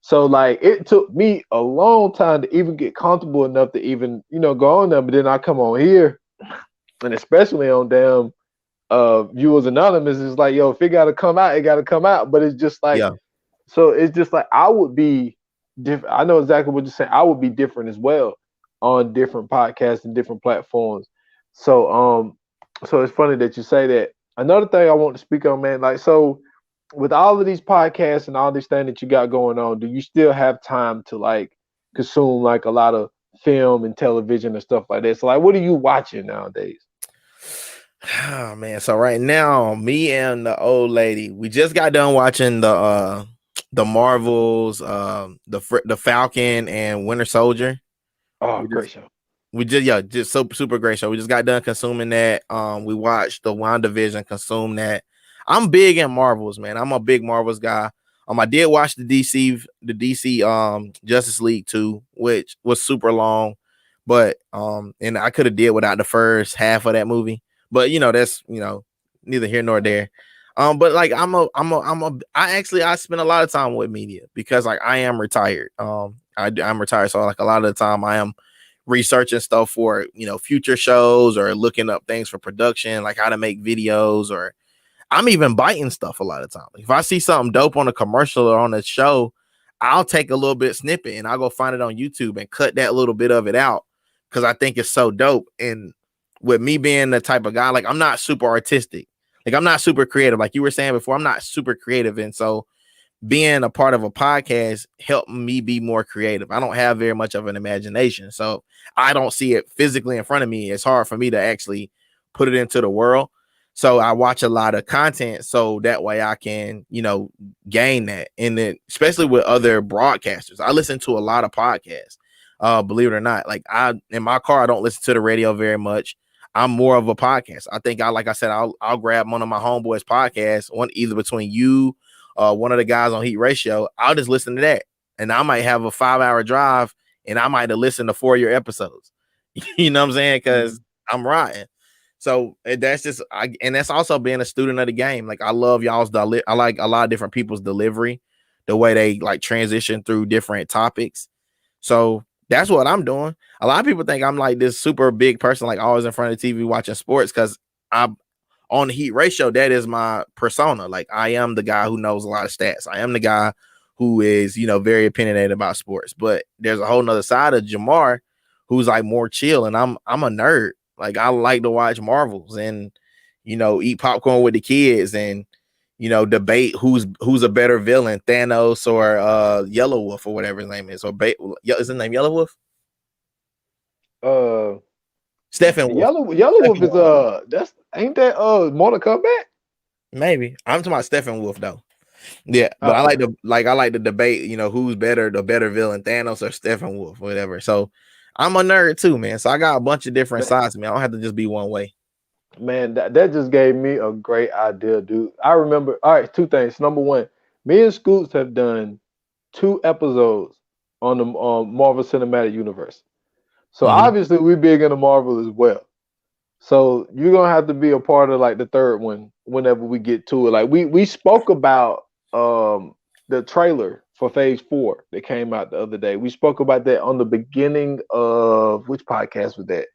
Speaker 1: So like it took me a long time to even get comfortable enough to even go on there. But then I come on here, and especially on damn viewers anonymous, is like, yo, if it gotta come out, it gotta come out. But it's just like,
Speaker 2: Yeah.
Speaker 1: so it's just like I would be different. I know exactly what you're saying. I would be different as well on different podcasts and different platforms. So it's funny that you say that. Another thing I want to speak on, man, like so with all of these podcasts and all these things that you got going on, do you still have time to like consume like a lot of film and television and stuff like that? So like what are you watching nowadays?
Speaker 2: Oh man, so right now, me and the old lady, we just got done watching the Marvels, the Falcon and Winter Soldier.
Speaker 1: Oh,
Speaker 2: We
Speaker 1: great
Speaker 2: just
Speaker 1: show.
Speaker 2: just so super great show. We just got done consuming that. We watched the WandaVision, consume that. I'm big in Marvels, man. I'm a big Marvels guy. I did watch the DC Justice League 2, which was super long, but and I could have did without the first half of that movie. But that's neither here nor there. But like I spend a lot of time with media because like I am retired. I'm retired, so like a lot of the time I am researching stuff for future shows or looking up things for production, like how to make videos, or I'm even biting stuff a lot of times. If I see something dope on a commercial or on a show, I'll take a little bit snippet and I'll go find it on YouTube and cut that little bit of it out because I think it's so dope. And with me being the type of guy, like I'm not super artistic, like I'm not super creative, like you were saying before, I'm not super creative, and so being a part of a podcast helped me be more creative. I don't have very much of an imagination, so I don't see it physically in front of me. It's hard for me to actually put it into the world. So I watch a lot of content so that way I can, gain that. And then especially with other broadcasters, I listen to a lot of podcasts. Believe it or not, like I in my car, I don't listen to the radio very much. I'm more of a podcast. I think like I said, I'll grab one of my homeboys' podcasts, one either between you, one of the guys on Heat Ratio. I'll just listen to that, and I might have a 5-hour drive, and I might have listened to 4-year episodes. You know what I'm saying? Because I'm riding. So that's just, and that's also being a student of the game. Like I love y'all's I like a lot of different people's delivery, the way they like transition through different topics. So that's what I'm doing. A lot of people think I'm like this super big person, like always in front of the TV watching sports, because I'm on the Heat Ratio. That is my persona. Like I am the guy who knows a lot of stats. I am the guy who is, very opinionated about sports. But there's a whole nother side of Jamar who's like more chill, and I'm a nerd. Like I like to watch Marvels and eat popcorn with the kids and debate who's a better villain, Thanos or Yellow Wolf or whatever his name is. Or is his name Yellow Wolf?
Speaker 1: Uh,
Speaker 2: Steppenwolf.
Speaker 1: Yellow Wolf is
Speaker 2: Steppenwolf.
Speaker 1: that's ain't that Mortal Kombat?
Speaker 2: Maybe I'm talking about Steppenwolf though. Yeah, but
Speaker 1: Oh, okay.
Speaker 2: I like the debate. You know, who's better, the better villain, Thanos or Steppenwolf, whatever. So I'm a nerd too, man. So I got a bunch of different sides to me. I don't have to just be one way.
Speaker 1: Man, that just gave me a great idea, dude. I remember. All right, two things. Number one, me and Scoots have done 2 episodes on the Marvel Cinematic Universe. So
Speaker 2: Mhm.
Speaker 1: obviously we big into Marvel as well. So you're gonna have to be a part of like the third one whenever we get to it. Like we spoke about the trailer for Phase 4 that came out the other day. We spoke about that on the beginning of which podcast was that?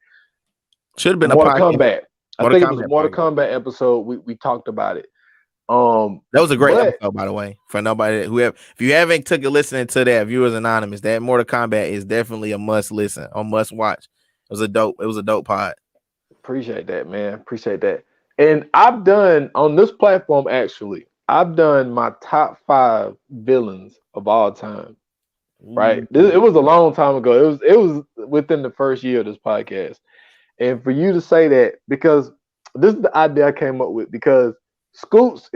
Speaker 2: Should have
Speaker 1: The
Speaker 2: been a
Speaker 1: Mortal
Speaker 2: podcast.
Speaker 1: Kombat. I
Speaker 2: Mortal
Speaker 1: think it was a
Speaker 2: Kombat
Speaker 1: Mortal
Speaker 2: podcast.
Speaker 1: Kombat episode. We talked about it. Um,
Speaker 2: That was a great
Speaker 1: but
Speaker 2: episode, by the way. For nobody who have, if you haven't took a listening to that, Viewers Anonymous, that Mortal Kombat is definitely a must listen or must watch. It was a dope pod.
Speaker 1: appreciate that, man. Appreciate that. And I've done on this platform actually. I've done my top 5 villains of all time. Right. It
Speaker 2: Ooh.
Speaker 1: was a long time ago. It was within the first year of this podcast. And for you to say that, because this is the idea I came up with, because Scoots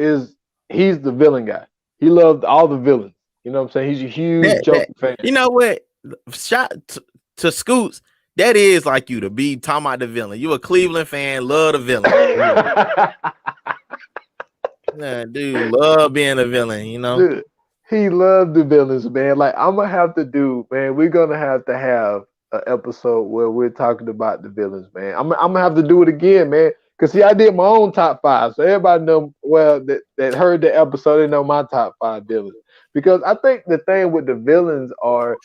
Speaker 1: he's the villain guy. He loved all the villains. You know what I'm saying? He's a huge
Speaker 2: That
Speaker 1: Joker fan.
Speaker 2: you know what? Shot to Scoots. That is like you to be talking about the villain. You a Cleveland fan, love the villain. Yeah, dude, love being a villain, you know.
Speaker 1: Dude, he loved the villains, man. Like I'm gonna have to do, man. We're gonna have an episode where we're talking about the villains, man. I'm gonna have to do it again, man. Cause see, I did my own top 5, so everybody know well that heard the episode. They know my top 5 villains. Because I think the thing with the villains are,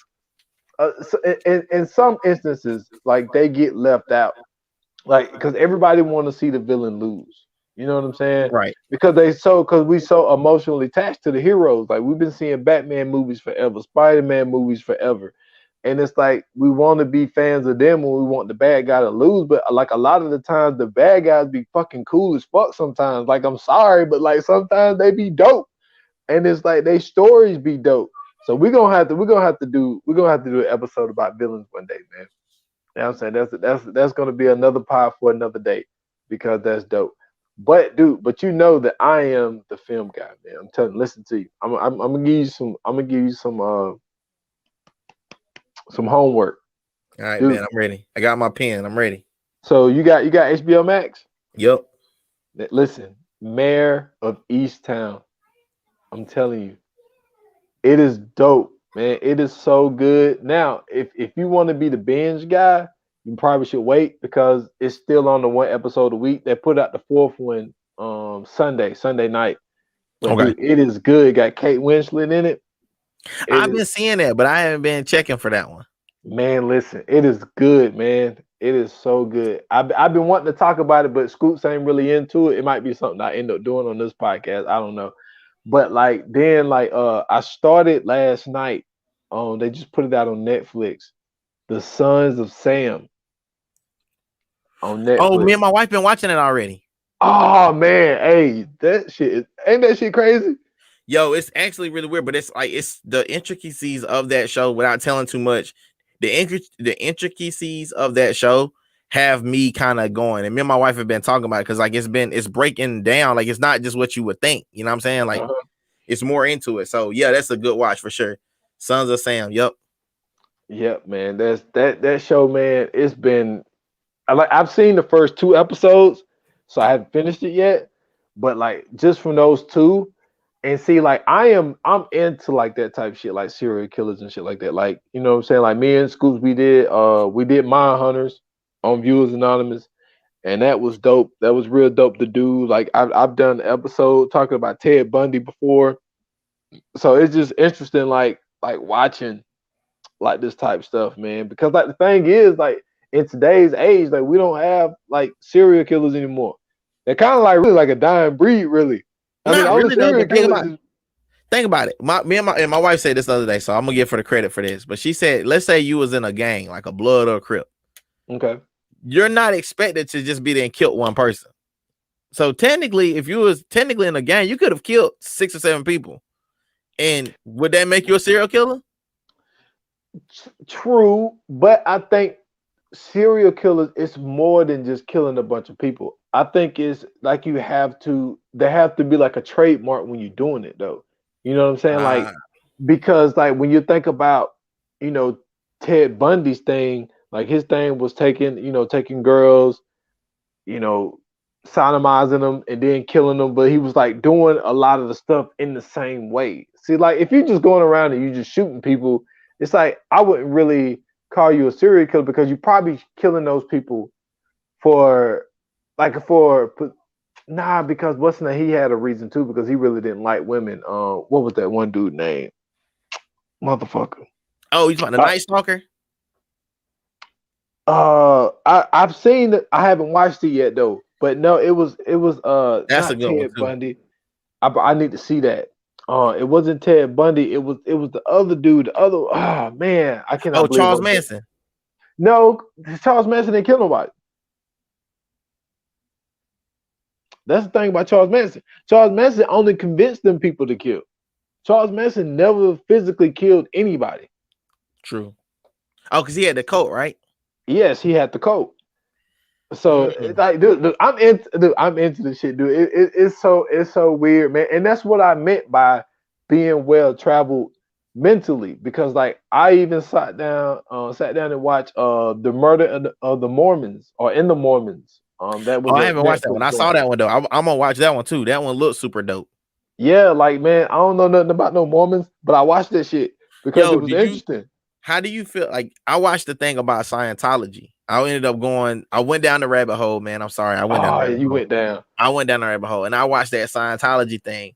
Speaker 1: in some instances, like they get left out, like because everybody want to see the villain lose. You know what I'm saying?
Speaker 2: Right.
Speaker 1: Because we so emotionally attached to the heroes. Like we've been seeing Batman movies forever, Spider-Man movies forever. And it's like we want to be fans of them when we want the bad guy to lose, but like a lot of the times the bad guys be fucking cool as fuck sometimes. Like I'm sorry, but like sometimes they be dope. And it's like they stories be dope. So we're gonna have to do an episode about villains one day, man. You know what I'm saying? That's gonna be another pod for another day because that's dope. But dude, but you know that I am the film guy, man. I'm telling. Listen to you. I'm gonna give you some. I'm gonna give you some homework,
Speaker 2: All right, man.
Speaker 1: dude.
Speaker 2: I'm ready. I got my pen. I'm ready.
Speaker 1: So you got HBO Max.
Speaker 2: Yep.
Speaker 1: Listen, Mayor of Easttown. I'm telling you, it is dope, man. It is so good. Now, if you want to be the binge guy, you probably should wait because it's still on the 1 episode a week. They put out the 4th one Sunday night. But
Speaker 2: Okay.
Speaker 1: dude, it is good. Got Kate Winslet in it. It
Speaker 2: I've
Speaker 1: is,
Speaker 2: been seeing that, but I haven't been checking for that one.
Speaker 1: man, listen, it is good, man. It is so good. I've been wanting to talk about it, but Scoops ain't really into it. It might be something I end up doing on this podcast. I don't know. But like then like I started last night. They just put it out on Netflix. The Sons of Sam on
Speaker 2: Oh, me
Speaker 1: Netflix.
Speaker 2: and my wife been watching it already.
Speaker 1: Oh man, hey, ain't that shit crazy?
Speaker 2: Yo, it's actually really weird, but it's the intricacies of that show without telling too much. The intricacies of that show have me kind of going, and me and my wife have been talking about it because like it's breaking down. Like it's not just what you would think. You know what I'm saying? Like
Speaker 1: Uh-huh.
Speaker 2: it's more into it. So yeah, that's a good watch for sure. Sons of Sam. Yep.
Speaker 1: Yep, man. That show, man. It's been I've seen the first 2 episodes, so I haven't finished it yet. But like just from those two, and see, like I'm into like that type of shit, like serial killers and shit like that. Like you know what I'm saying? Like me and Scoops, we did Mind Hunters on Viewers Anonymous, and that was dope. That was real dope to do. Like I've done an episode talking about Ted Bundy before, so it's just interesting, like watching like this type stuff, man. Because like the thing is, like in today's age, like we don't have like serial killers anymore. They're kind of like really like a dying breed, really. I mean,
Speaker 2: Not
Speaker 1: all the
Speaker 2: really though,
Speaker 1: serial
Speaker 2: but
Speaker 1: killers is
Speaker 2: think about it. My wife said this the other day, so I'm gonna give her the credit for this. But she said, let's say you was in a gang, like a Blood or a Crip.
Speaker 1: okay.
Speaker 2: You're not expected to just be there and kill one person. So technically, if you was technically in a gang, you could have killed 6 or 7 people. And would that make you a serial killer?
Speaker 1: True, but I think serial killers, it's more than just killing a bunch of people. I think it's like you have to there have to be like a trademark when you're doing it though. You know what I'm saying?
Speaker 2: Ah,
Speaker 1: Like because like when you think about, you know, Ted Bundy's thing, like his thing was taking, taking girls, you know, sodomizing them and then killing them, but he was like doing a lot of the stuff in the same way. See, like if you're just going around and you just shooting people, it's like I wouldn't really call you a serial killer because you're probably killing those people for like for nah, because what's the he had a reason too because he really didn't like women. What was that one dude name? Motherfucker.
Speaker 2: oh, you talking about the
Speaker 1: Uh,
Speaker 2: Night Stalker?
Speaker 1: I've seen it. I haven't watched it yet though. But no, it was
Speaker 2: That's a
Speaker 1: not
Speaker 2: good one
Speaker 1: Ted
Speaker 2: too.
Speaker 1: Bundy. I need to see that. It wasn't Ted Bundy. It was the other dude. The other. Oh man, I
Speaker 2: Oh,
Speaker 1: cannot believe
Speaker 2: Charles
Speaker 1: I'm.
Speaker 2: Manson.
Speaker 1: No, Charles Manson didn't kill nobody. That's the thing about Charles Manson. Charles Manson only convinced them people to kill. Charles Manson never physically killed anybody.
Speaker 2: True. Oh, because he had the coat, right?
Speaker 1: Yes, he had the code. So
Speaker 2: Mm.
Speaker 1: like, I'm into this shit, dude. It's so weird, man. And that's what I meant by being well traveled mentally, because like I even sat down and watched the murder of the Mormons or in the Mormons. That
Speaker 2: Oh,
Speaker 1: was
Speaker 2: I
Speaker 1: a
Speaker 2: haven't watched that
Speaker 1: Netflix
Speaker 2: one. I
Speaker 1: joint.
Speaker 2: saw that one though. I'm gonna watch that one too. That one looks super dope.
Speaker 1: Yeah, like man, I don't know nothing about no Mormons, but I watched that shit because it
Speaker 2: Yo,
Speaker 1: was
Speaker 2: did you?
Speaker 1: interesting.
Speaker 2: How do you feel? Like I watched the thing about Scientology. I ended up going. I went down the rabbit hole, man. I'm sorry. I went down the
Speaker 1: Oh,
Speaker 2: rabbit
Speaker 1: you
Speaker 2: hole.
Speaker 1: went down.
Speaker 2: I went down the rabbit hole, and I watched that Scientology thing.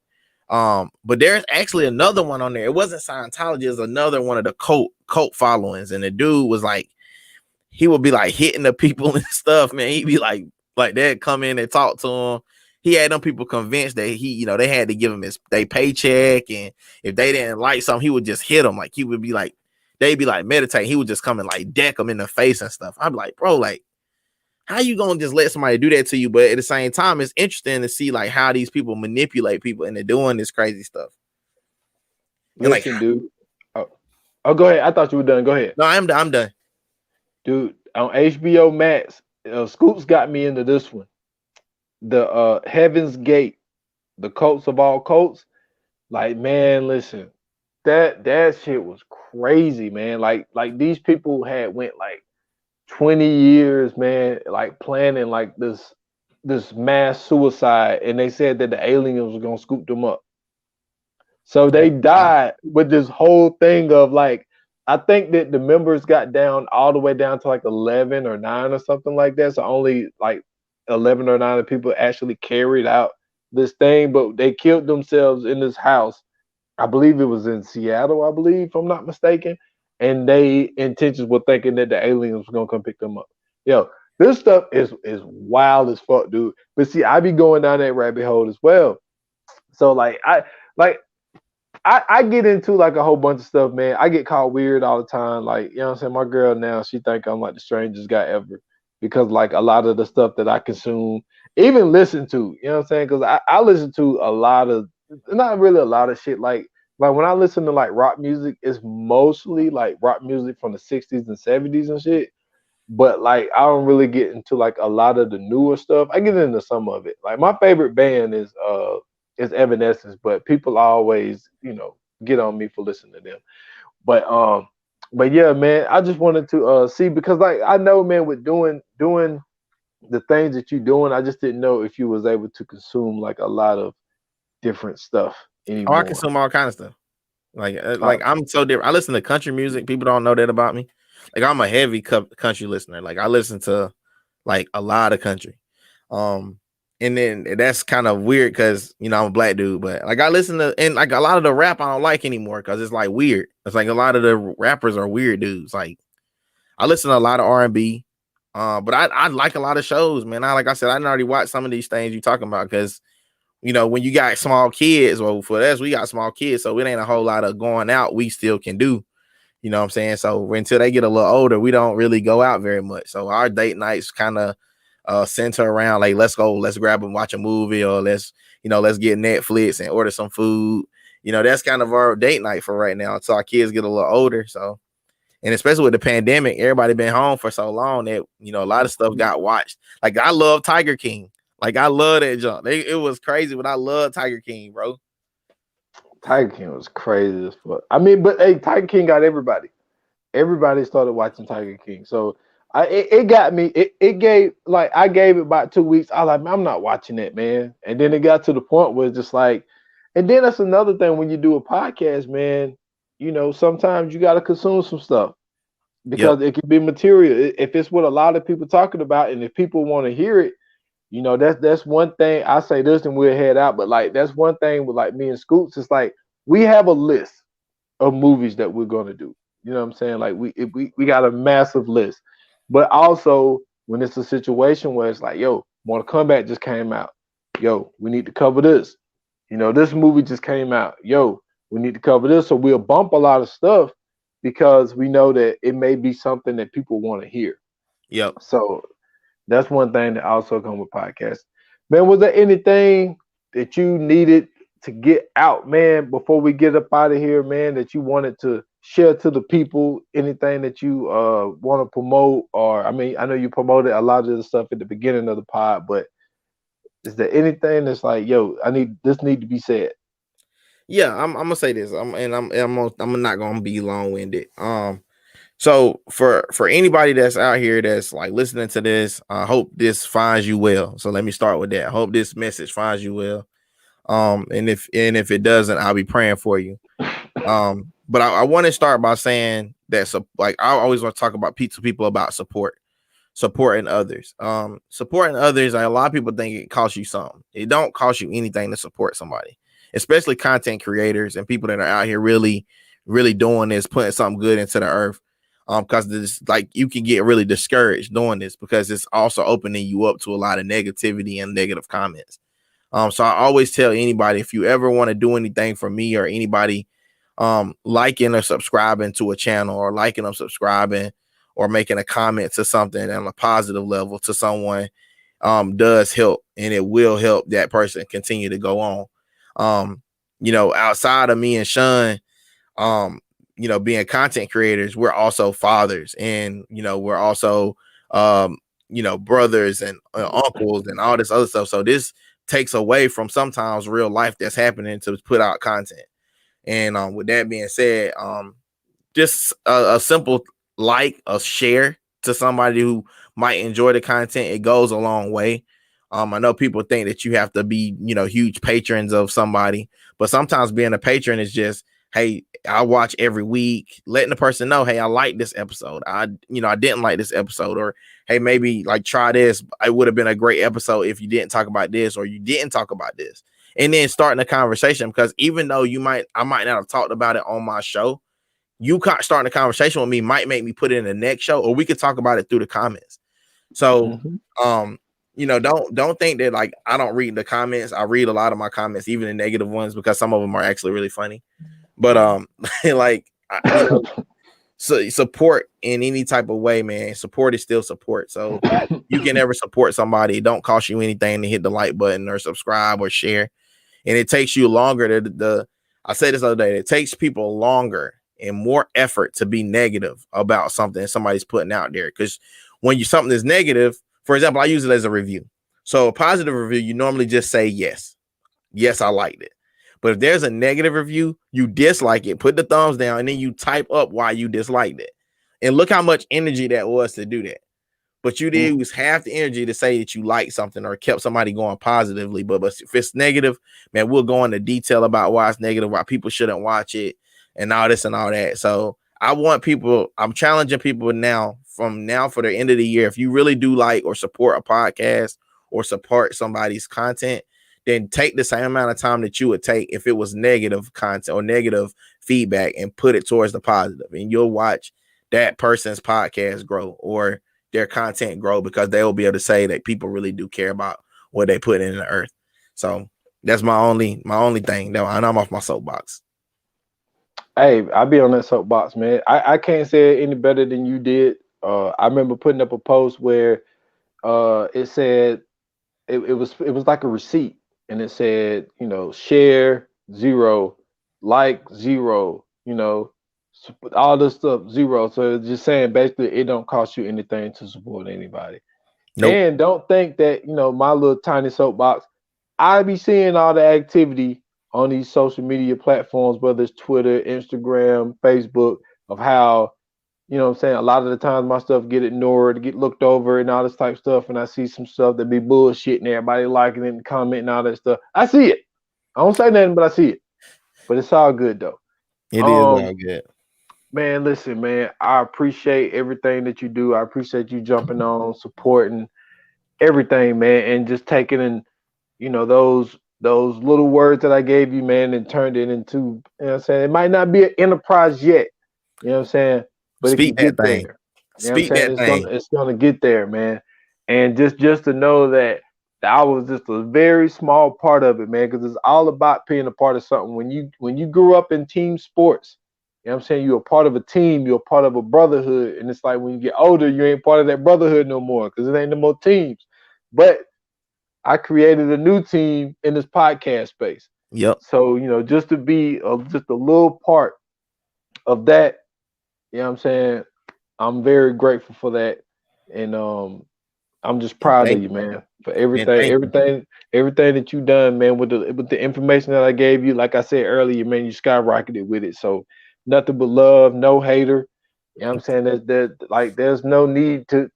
Speaker 2: But there's actually another one on there. It wasn't Scientology. It's another one of the cult followings, and the dude was like, he would be like hitting the people and stuff, man. He'd be like they'd come in and talk to him. He had them people convinced that they had to give him his they paycheck, and if they didn't like something, he would just hit them. Like he would be like, they'd be like meditating. He would just come and like deck them in the face and stuff. I'm like, bro, like, how you gonna just let somebody do that to you? But at the same time, it's interesting to see like how these people manipulate people and they're doing this crazy stuff. And like,
Speaker 1: Listen, dude. Oh, oh, go ahead. I thought you were done. Go ahead.
Speaker 2: no, I'm done.
Speaker 1: Dude, on HBO Max, Scoops got me into this one. The Heaven's Gate, the cults of all cults. Like, man, listen, that shit was crazy, man. Like these people had went like 20 years, man, like planning like this mass suicide, and they said that the aliens were gonna scoop them up. So they
Speaker 2: Wow.
Speaker 1: died with this whole thing of like, I think that the members got down all the way down to like 11 or 9 or something like that. So only like 11 or 9 of people actually carried out this thing, but they killed themselves in this house. I believe it was in Seattle, I believe, if I'm not mistaken. And they intentions were thinking that the aliens were gonna come pick them up. Yo, this stuff is wild as fuck, dude. But see, I be going down that rabbit hole as well. So like I get into like a whole bunch of stuff, man. I get called weird all the time. Like, you know what I'm saying? My girl now, she think I'm like the strangest guy ever because like a lot of the stuff that I consume, even listen to, you know what I'm saying? Because I listen to a lot of, not really a lot of shit. Like when I listen to like rock music, it's mostly like rock music from the 60s and 70s and shit. But like I don't really get into like a lot of the newer stuff. I get into some of it. Like my favorite band is Evanescence, but people always, get on me for listening to them. But yeah, man, I just wanted to see because like I know, man, with doing the things that you're doing, I just didn't know if you was able to consume like a lot of different stuff
Speaker 2: Oh, I
Speaker 1: anymore.
Speaker 2: consume all kind of stuff. Like,
Speaker 1: Uh,
Speaker 2: I'm so different. I listen to country music. People don't know that about me. Like I'm a heavy country listener. Like I listen to like a lot of country. Um, and then that's kind of weird because I'm a black dude, but like I listen to and like a lot of the rap I don't like anymore because it's like weird. It's like a lot of the rappers are weird dudes. Like I listen to a lot of R&B. But I like a lot of shows, man. Like I said, I already watched some of these things you talking about because when you got small kids, well, for us, we got small kids, so it ain't a whole lot of going out we still can do. You know what I'm saying? So until they get a little older, we don't really go out very much. So our date nights kind of center around like let's grab and watch a movie, or let's get Netflix and order some food. That's kind of our date night for right now until our kids get a little older. So And especially with the pandemic, everybody been home for so long that a lot of stuff got watched. Like I love Tiger King. Like I love that jump. It was crazy, but I love Tiger King, bro.
Speaker 1: Tiger King was crazy as fuck. I mean, but hey, Tiger King got everybody. Everybody started watching Tiger King. So it got me. It gave like I gave it about 2 weeks. I was like, man, I'm not watching that, man. And then it got to the point where it's just like, and then that's another thing when you do a podcast, man. Sometimes you got to consume some stuff
Speaker 2: Yep.
Speaker 1: because it can be material. If it's what a lot of people talking about, and if people want to hear it, that's one thing. I say this and we'll head out, but like that's one thing with like me and Scoots. It's like we have a list of movies that we're gonna do. You know what I'm saying? Like we got a massive list, but also when it's a situation where it's like, yo, Mortal Kombat just came out, yo, we need to cover this. This movie just came out, yo, we need to cover this. So we'll bump a lot of stuff because we know that it may be something that people want to hear.
Speaker 2: Yep.
Speaker 1: So that's one thing that also come with podcasts. Man, was there anything that you needed to get out, man, before we get up out of here, man, that you wanted to share to the people? Anything that you want to promote? Or I mean, I know you promoted a lot of the stuff at the beginning of the pod, but is there anything that's like, yo, need to be said?
Speaker 2: Yeah, I'm gonna say this. I'm not gonna be long winded. So for anybody that's out here that's like listening to this, I hope this finds you well. So let me start with that. I hope this message finds you well. And if it doesn't, I'll be praying for you. But I want to start by saying that, so like I always want to talk about people about supporting others. Supporting others. Like, a lot of people think it costs you something. It don't cost you anything to support somebody, especially content creators and people that are out here really, really doing this, putting something good into the earth. Because this, like, you can get really discouraged doing this because it's also opening you up to a lot of negativity and negative comments. So I always tell anybody, if you ever want to do anything for me or anybody, liking or subscribing to a channel, or liking or subscribing or making a comment to something on a positive level to someone, does help, and it will help that person continue to go on. Outside of me and Sean, being content creators, we're also fathers, and we're also brothers and uncles and all this other stuff. So this takes away from sometimes real life that's happening to put out content. And with that being said, just a simple like, a share to somebody who might enjoy the content, it goes a long way. I know people think that you have to be, huge patrons of somebody, but sometimes being a patron is just, hey, I watch every week, letting the person know, hey, I like this episode. I didn't like this episode, or hey, maybe like try this. It would have been a great episode if you didn't talk about this, or you didn't talk about this. And then starting a conversation, because even though I might not have talked about it on my show, you starting a conversation with me might make me put it in the next show, or we could talk about it through the comments. So, don't think that like I don't read the comments. I read a lot of my comments, even the negative ones, because some of them are actually really funny. But like so support in any type of way, man. Support is still support. So you can never support somebody. It don't cost you anything to hit the like button or subscribe or share. And it takes you longer I said this other day, it takes people longer and more effort to be negative about something somebody's putting out there. Because when something is negative, for example, I use it as a review. So a positive review, you normally just say yes. Yes, I liked it. But if there's a negative review, you dislike it, put the thumbs down, and then you type up why you disliked it. And look how much energy that was to do that. But you did use half the energy to say that you liked something or kept somebody going positively. But if it's negative, man, we'll go into detail about why it's negative, why people shouldn't watch it, and all this and all that. So I'm challenging people from now for the end of the year. If you really do like or support a podcast or support somebody's content, then take the same amount of time that you would take if it was negative content or negative feedback and put it towards the positive. And you'll watch that person's podcast grow, or their content grow, because they will be able to say that people really do care about what they put in the earth. So that's my only thing. No, I'm off my soapbox.
Speaker 1: Hey, I'll be on that soapbox, man. I can't say it any better than you did. I remember putting up a post where it said it was like a receipt, and it said, share 0, like 0, all this stuff zero. So it's just saying basically it don't cost you anything to support anybody.
Speaker 2: Nope.
Speaker 1: And don't think that, my little tiny soapbox, I be seeing all the activity on these social media platforms, whether it's Twitter, Instagram, Facebook, of how, what I'm saying, a lot of the times my stuff get ignored, get looked over and all this type of stuff. And I see some stuff that be bullshit and everybody liking it and commenting and all that stuff. I see it. I don't say nothing, but I see it. But it's all good though.
Speaker 2: It is
Speaker 1: Um,
Speaker 2: all good.
Speaker 1: Man, listen, man, I appreciate everything that you do. I appreciate you jumping on, supporting everything, man, and just taking in, those little words that I gave you, man, and turned it into, what I'm saying, it might not be an enterprise yet, what I'm saying, but it can
Speaker 2: Speak that
Speaker 1: get
Speaker 2: thing.
Speaker 1: there. You know what I'm
Speaker 2: Speak
Speaker 1: saying?
Speaker 2: that
Speaker 1: It's gonna
Speaker 2: thing.
Speaker 1: it's gonna get there, man. And just to know that I was just a very small part of it, man, because it's all about being a part of something. When you grew up in team sports, you know what I'm saying, you're a part of a team, you're a part of a brotherhood. And it's like when you get older, you ain't part of that brotherhood no more because it ain't no more teams. But I created a new team in this podcast space.
Speaker 2: Yep.
Speaker 1: So, just to be just a little part of that, you know what I'm saying? I'm very grateful for that. And I'm just proud of
Speaker 2: Thank
Speaker 1: you,
Speaker 2: you,
Speaker 1: man, for
Speaker 2: man.
Speaker 1: everything,
Speaker 2: Thank you.
Speaker 1: everything that you done, man, with the information that I gave you. Like I said earlier, man, you skyrocketed with it. So nothing but love, no hater. You know what I'm saying? There's no need to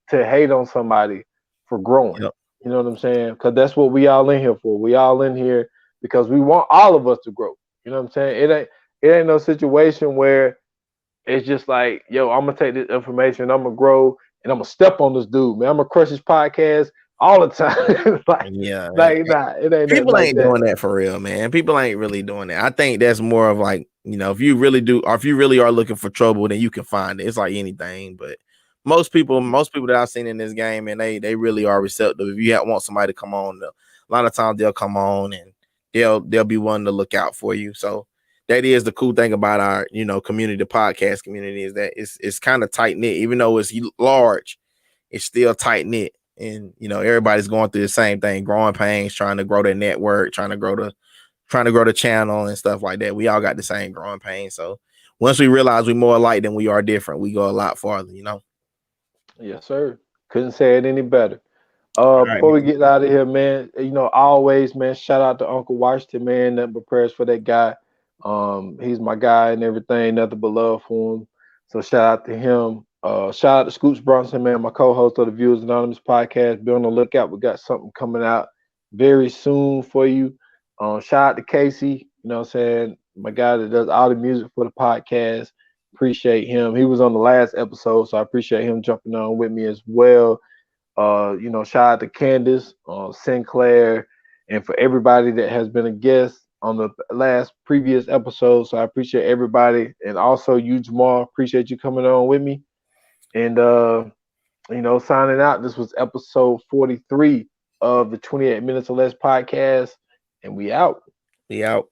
Speaker 1: hate on somebody for growing.
Speaker 2: Yep.
Speaker 1: You know what I'm saying? Because that's what we all in here for. We all in here because we want all of us to grow. You know what I'm saying? It ain't no situation where it's just like, yo, I'm gonna take this information, I'm gonna grow, and I'm gonna step on this dude, man. I'm gonna crush his podcast all the time.
Speaker 2: Yeah.
Speaker 1: Nah, it ain't nothing
Speaker 2: People
Speaker 1: like
Speaker 2: ain't
Speaker 1: that.
Speaker 2: doing that for real, man. People ain't really doing that. I think that's more of like, if you really do, or if you really are looking for trouble, then you can find it. It's like anything, but most people that I've seen in this game, and they really are receptive. If you want somebody to come on, a lot of times they'll come on and they'll be one to look out for you. So that is the cool thing about our community, the podcast community, is that it's kind of tight knit. Even though it's large, it's still tight knit. And everybody's going through the same thing, growing pains, trying to grow their network, trying to grow the channel and stuff like that. We all got the same growing pains. So once we realize we're more alike than we are different, we go a lot farther.
Speaker 1: Yes, sir. Couldn't say it any better.
Speaker 2: All right,
Speaker 1: Before we
Speaker 2: man.
Speaker 1: get out of here, man, always, man, shout out to Uncle Washington, man. Nothing but prayers for that guy. He's my guy and everything. Nothing but love for him. So shout out to him. Shout out to Scoots Bronson, man, my co-host of the Viewers Anonymous podcast. Be on the lookout. We got something coming out very soon for you. Shout out to Casey. You know what I'm saying? My guy that does all the music for the podcast. Appreciate him. He was on the last episode, so I appreciate him jumping on with me as well. Shout out to Candace, Sinclair, and for everybody that has been a guest on the last previous episode. So I appreciate everybody, and also you, Jamal. Appreciate you coming on with me. And signing out. This was episode 43 of the 28 Minutes or Less podcast, and we out.
Speaker 2: We out.